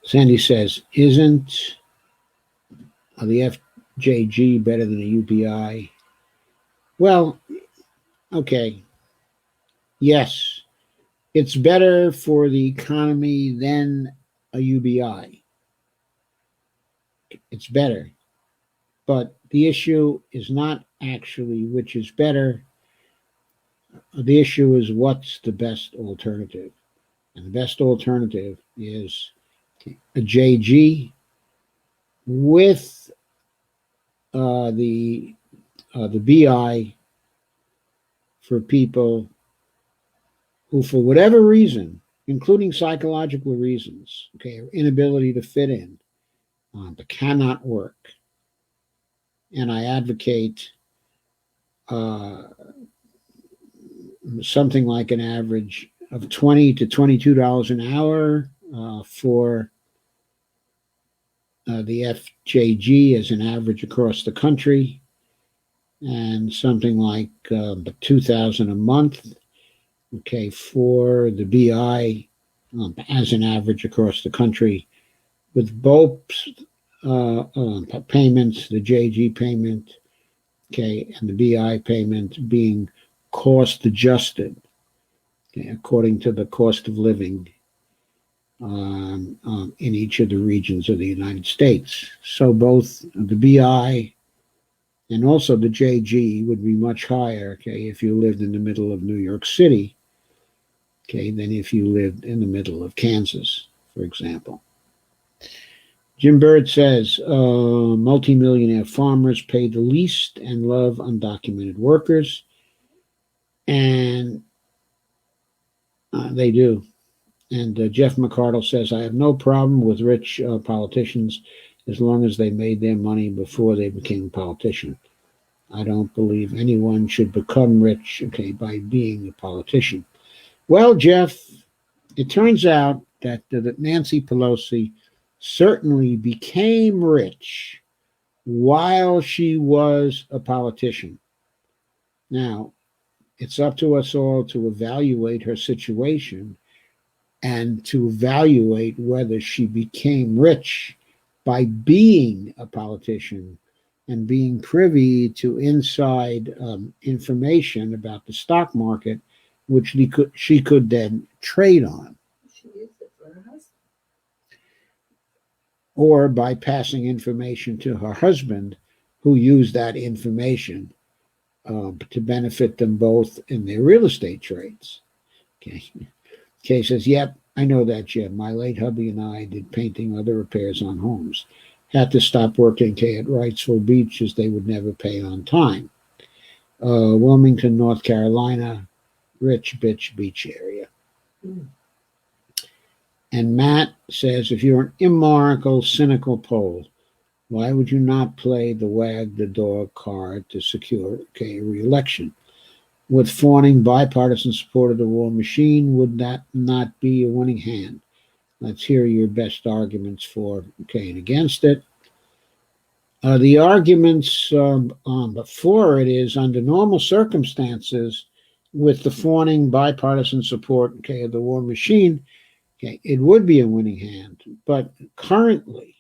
[SPEAKER 1] Sandy says, isn't the FJG better than a UBI? Well, okay. Yes, it's better for the economy than a UBI. It's better. But the issue is not actually which is better. The issue is what's the best alternative. And the best alternative is a JG with the BI for people who, for whatever reason, including psychological reasons, or inability to fit in, but cannot work. And I advocate something like an average of $20 to $22 an hour for the FJG as an average across the country, and something like $2,000 a month, for the BI as an average across the country, with both payments, the JG payment, and the BI payment being cost adjusted, according to the cost of living in each of the regions of the United States. So both the BI and also the JG would be much higher, if you lived in the middle of New York City, than if you lived in the middle of Kansas, for example. Jim Bird says, multimillionaire farmers pay the least and love undocumented workers. And they do. And Jeff McCardle says, I have no problem with rich politicians as long as they made their money before they became a politician. I don't believe anyone should become rich, by being a politician. Well, Jeff, it turns out that Nancy Pelosi certainly became rich while she was a politician. Now, it's up to us all to evaluate her situation and to evaluate whether she became rich by being a politician and being privy to inside information about the stock market, which she could then trade on.
[SPEAKER 2] She used it for her husband.
[SPEAKER 1] Or by passing information to her husband, who used that information to benefit them both in their real estate trades. Kay says, yep, I know that, Jim. My late hubby and I did painting other repairs on homes. Had to stop working at Wrightsville Beach as they would never pay on time. Wilmington, North Carolina, rich bitch beach area. And Matt says, if you're an immoral, cynical Pole, why would you not play the wag the dog card to secure a re-election? With fawning bipartisan support of the war machine, would that not be a winning hand? Let's hear your best arguments for, and against it. The arguments for it is, under normal circumstances, with the fawning bipartisan support, of the war machine, it would be a winning hand. But currently,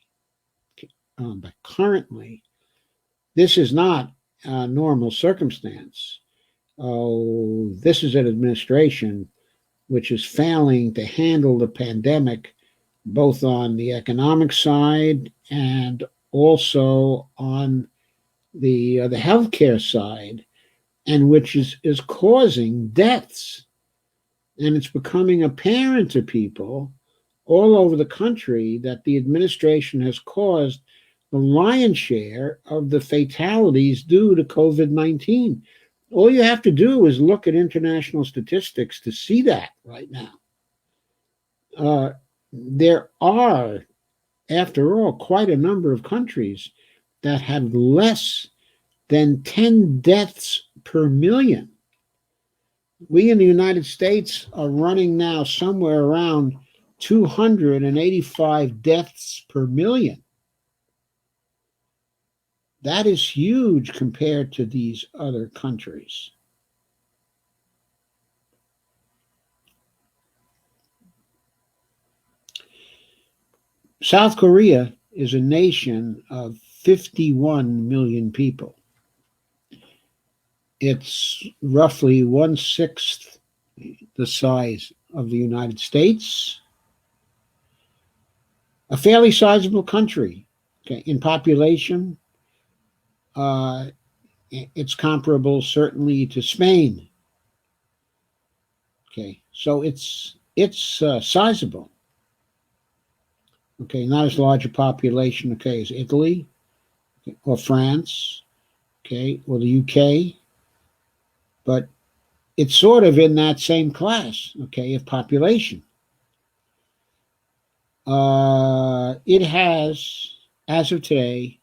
[SPEAKER 1] this is not a normal circumstance. This is an administration which is failing to handle the pandemic, both on the economic side and also on the healthcare side, and which is causing deaths. And it's becoming apparent to people all over the country that the administration has caused the lion's share of the fatalities due to COVID-19. All you have to do is look at international statistics to see that right now. There are, after all, quite a number of countries that have less than 10 deaths per million. We in the United States are running now somewhere around 285 deaths per million. That is huge compared to these other countries. South Korea is a nation of 51 million people. It's roughly 1/6 the size of the United States. A fairly sizable country, in population. It's comparable certainly to Spain. So it's sizable. Not as large a population, as Italy, or France, or the UK, but it's sort of in that same class, of population. It has, as of today,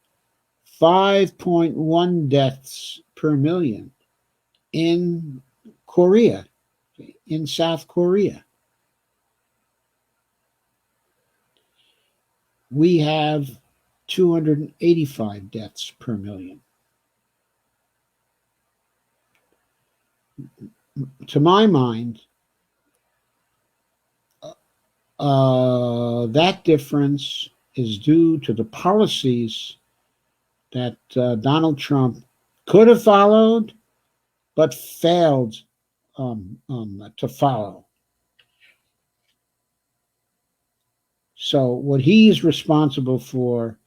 [SPEAKER 1] 5.1 deaths per million in Korea, in South Korea. We have 285 deaths per million. To my mind, that difference is due to the policies that Donald Trump could have followed, but failed to follow. So what he's responsible for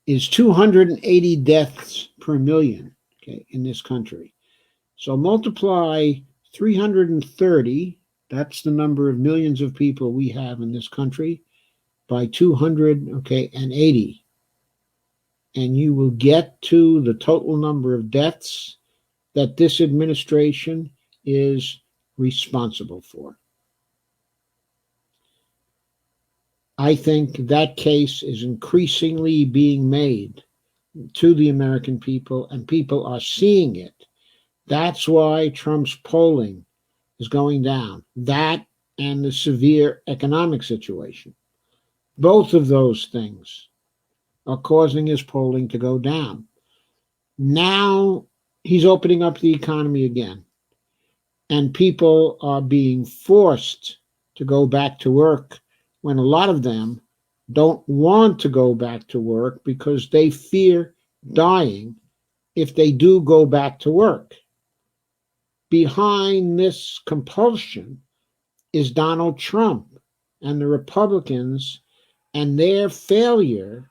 [SPEAKER 1] is 280 deaths per million, in this country. So multiply 330, that's the number of millions of people we have in this country, by 280. And you will get to the total number of deaths that this administration is responsible for. I think that case is increasingly being made to the American people, and people are seeing it. That's why Trump's polling is going down. That and the severe economic situation. Both of those things are causing his polling to go down. Now he's opening up the economy again, and people are being forced to go back to work, when a lot of them don't want to go back to work because they fear dying if they do go back to work. Behind this compulsion is Donald Trump and the Republicans and their failure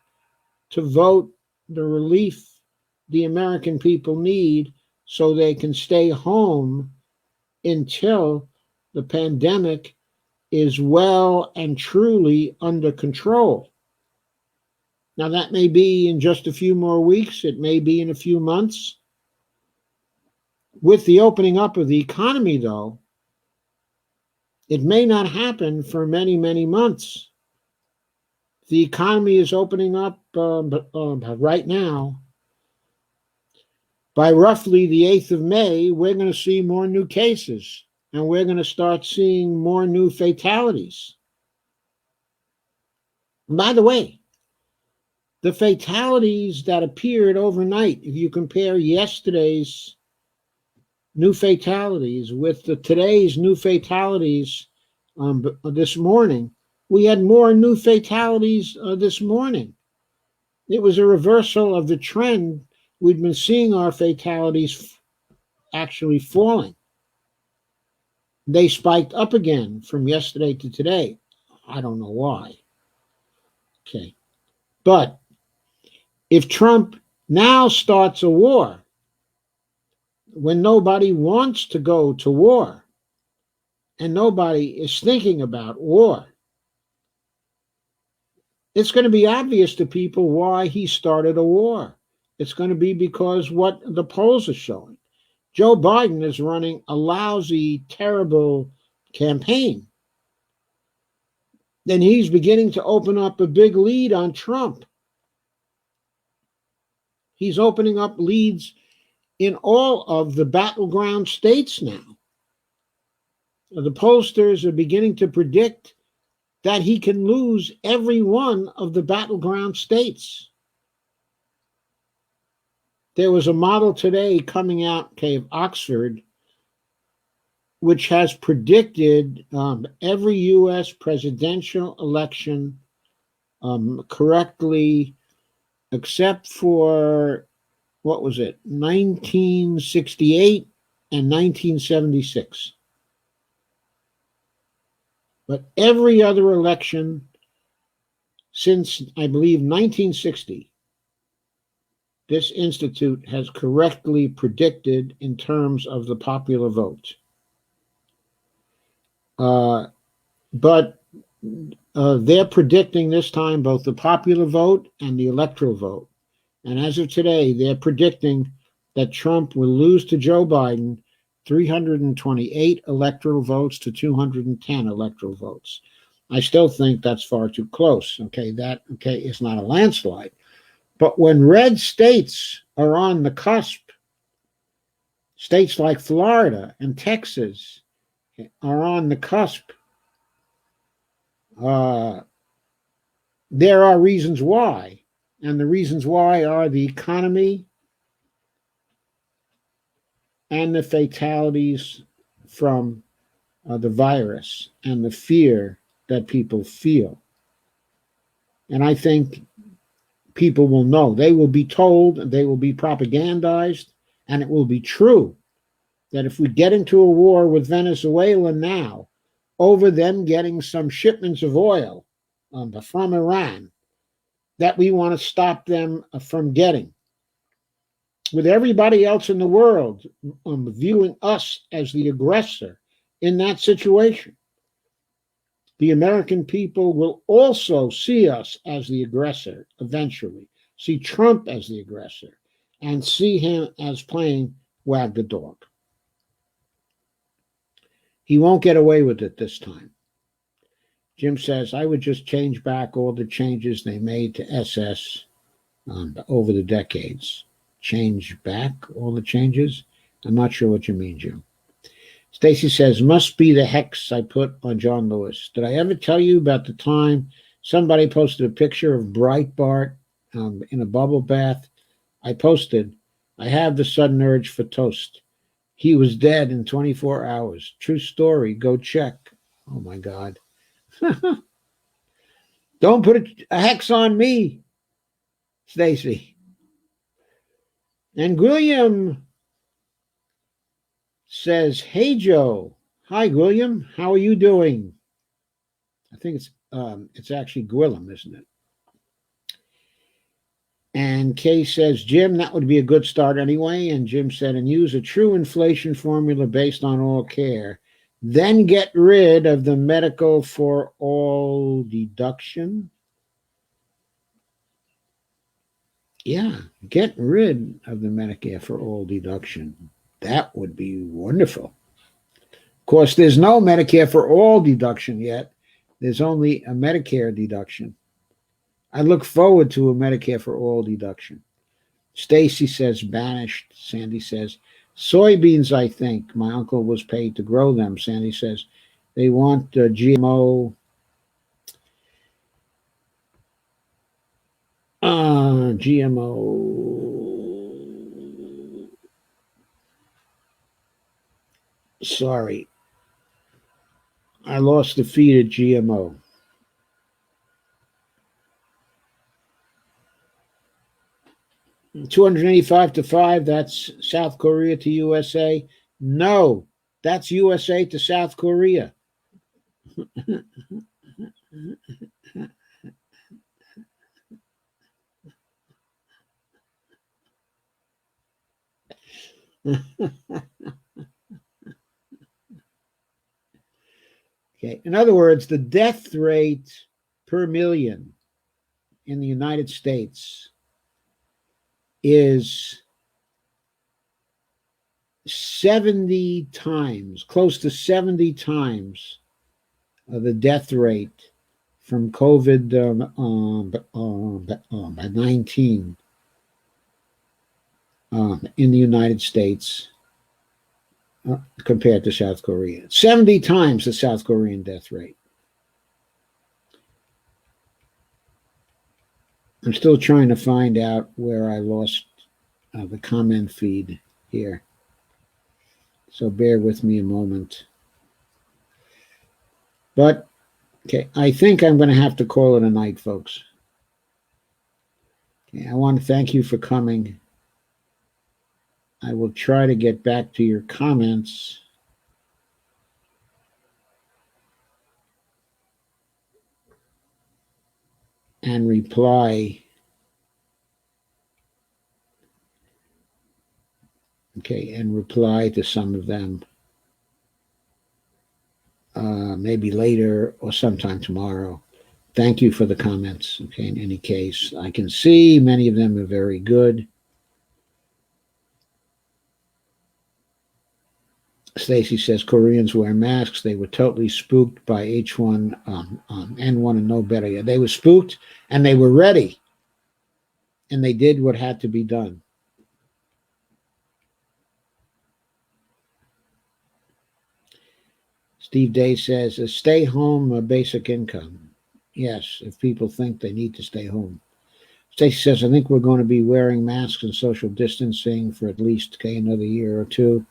[SPEAKER 1] to vote the relief the American people need so they can stay home until the pandemic is well and truly under control. Now, that may be in just a few more weeks. It may be in a few months. With the opening up of the economy, though, it may not happen for many, many months. The economy is opening up right now. By roughly the 8th of May, we're going to see more new cases, and we're going to start seeing more new fatalities. By the way, the fatalities that appeared overnight, if you compare yesterday's new fatalities with today's new fatalities this morning, we had more new fatalities this morning. It was a reversal of the trend. We'd been seeing our fatalities actually falling. They spiked up again from yesterday to today. I don't know why. Okay. But if Trump now starts a war, when nobody wants to go to war and nobody is thinking about war, it's going to be obvious to people why he started a war. It's going to be because what the polls are showing. Joe Biden is running a lousy, terrible campaign. Then he's beginning to open up a big lead on Trump. He's opening up leads in all of the battleground states now. The pollsters are beginning to predict that he can lose every one of the battleground states. There was a model today coming out of Oxford, which has predicted every U.S. presidential election correctly, except for, 1968 and 1976. But every other election since, I believe, 1960, this institute has correctly predicted in terms of the popular vote. But they're predicting this time both the popular vote and the electoral vote. And as of today, they're predicting that Trump will lose to Joe Biden 328 electoral votes to 210 electoral votes. I still think that's far too close. It's not a landslide. But when red states are on the cusp, states like Florida and Texas are on the cusp, there are reasons why. And the reasons why are the economy and the fatalities from the virus and the fear that people feel. And I think people will know. They will be told, they will be propagandized, and it will be true that if we get into a war with Venezuela now over them getting some shipments of oil from Iran that we want to stop them from getting, with everybody else in the world viewing us as the aggressor in that situation, the American people will also see us as the aggressor eventually, see Trump as the aggressor, and see him as playing wag the dog. He won't get away with it this time. Jim says, I would just change back all the changes they made to SS over the decades. Change back all the changes? I'm not sure what you mean, Jim. Stacy says, must be the hex I put on John Lewis. Did I ever tell you about the time somebody posted a picture of Breitbart in a bubble bath? I posted, I have the sudden urge for toast. He was dead in 24 hours. True story. Go check. Oh, my God. Don't put a hex on me, Stacy. And William says, hey, Joe. Hi, William. How are you doing? I think it's actually Gwillem, isn't it? And Kay says, Jim, that would be a good start anyway. And Jim said, and use a true inflation formula based on all care. Then get rid of the medical for all deduction. Yeah, get rid of the Medicare for all deduction. That would be wonderful. Of course, there's no Medicare for all deduction yet. There's only a Medicare deduction. I look forward to a Medicare for all deduction. Stacy says banished. Sandy says soybeans, I think. My uncle was paid to grow them. Sandy says they want GMO. GMO. Sorry. I lost the feed at GMO. $285-5, that's South Korea to USA. No, that's USA to South Korea. Okay. In other words, the death rate per million in the United States is 70 times, close to 70 times the death rate from COVID-19 in the United States compared to South Korea. 70 times the South Korean death rate. I'm still trying to find out where I lost the comment feed here. So bear with me a moment. But, okay, I think I'm going to have to call it a night, folks. Okay, I want to thank you for coming. I will try to get back to your comments. And reply. Okay, and reply to some of them. Maybe later or sometime tomorrow. Thank you for the comments. Okay, in any case, I can see many of them are very good. Stacy says Koreans wear masks. They were totally spooked by H1N1 and no better yet. They were spooked and they were ready. And they did what had to be done. Steve Day says, a stay home basic income. Yes, if people think they need to stay home. Stacy says, I think we're going to be wearing masks and social distancing for at least another year or two.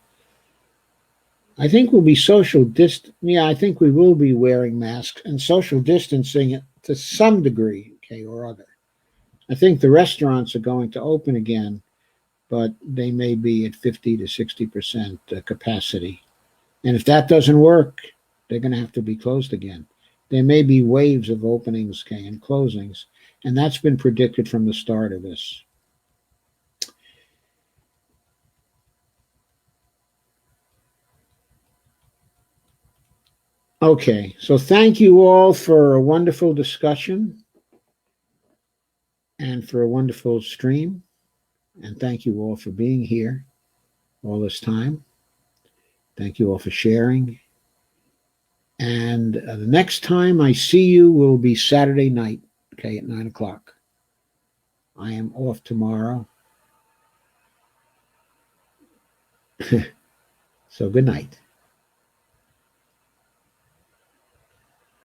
[SPEAKER 1] I think we'll be I think we will be wearing masks and social distancing to some degree, or other. I think the restaurants are going to open again, but they may be at 50 to 60% capacity. And if that doesn't work, they're going to have to be closed again. There may be waves of openings and closings, and that's been predicted from the start of this. Okay, so thank you all for a wonderful discussion and for a wonderful stream. And thank you all for being here all this time. Thank you all for sharing. And the next time I see you will be Saturday night, at 9 o'clock. I am off tomorrow. So good night.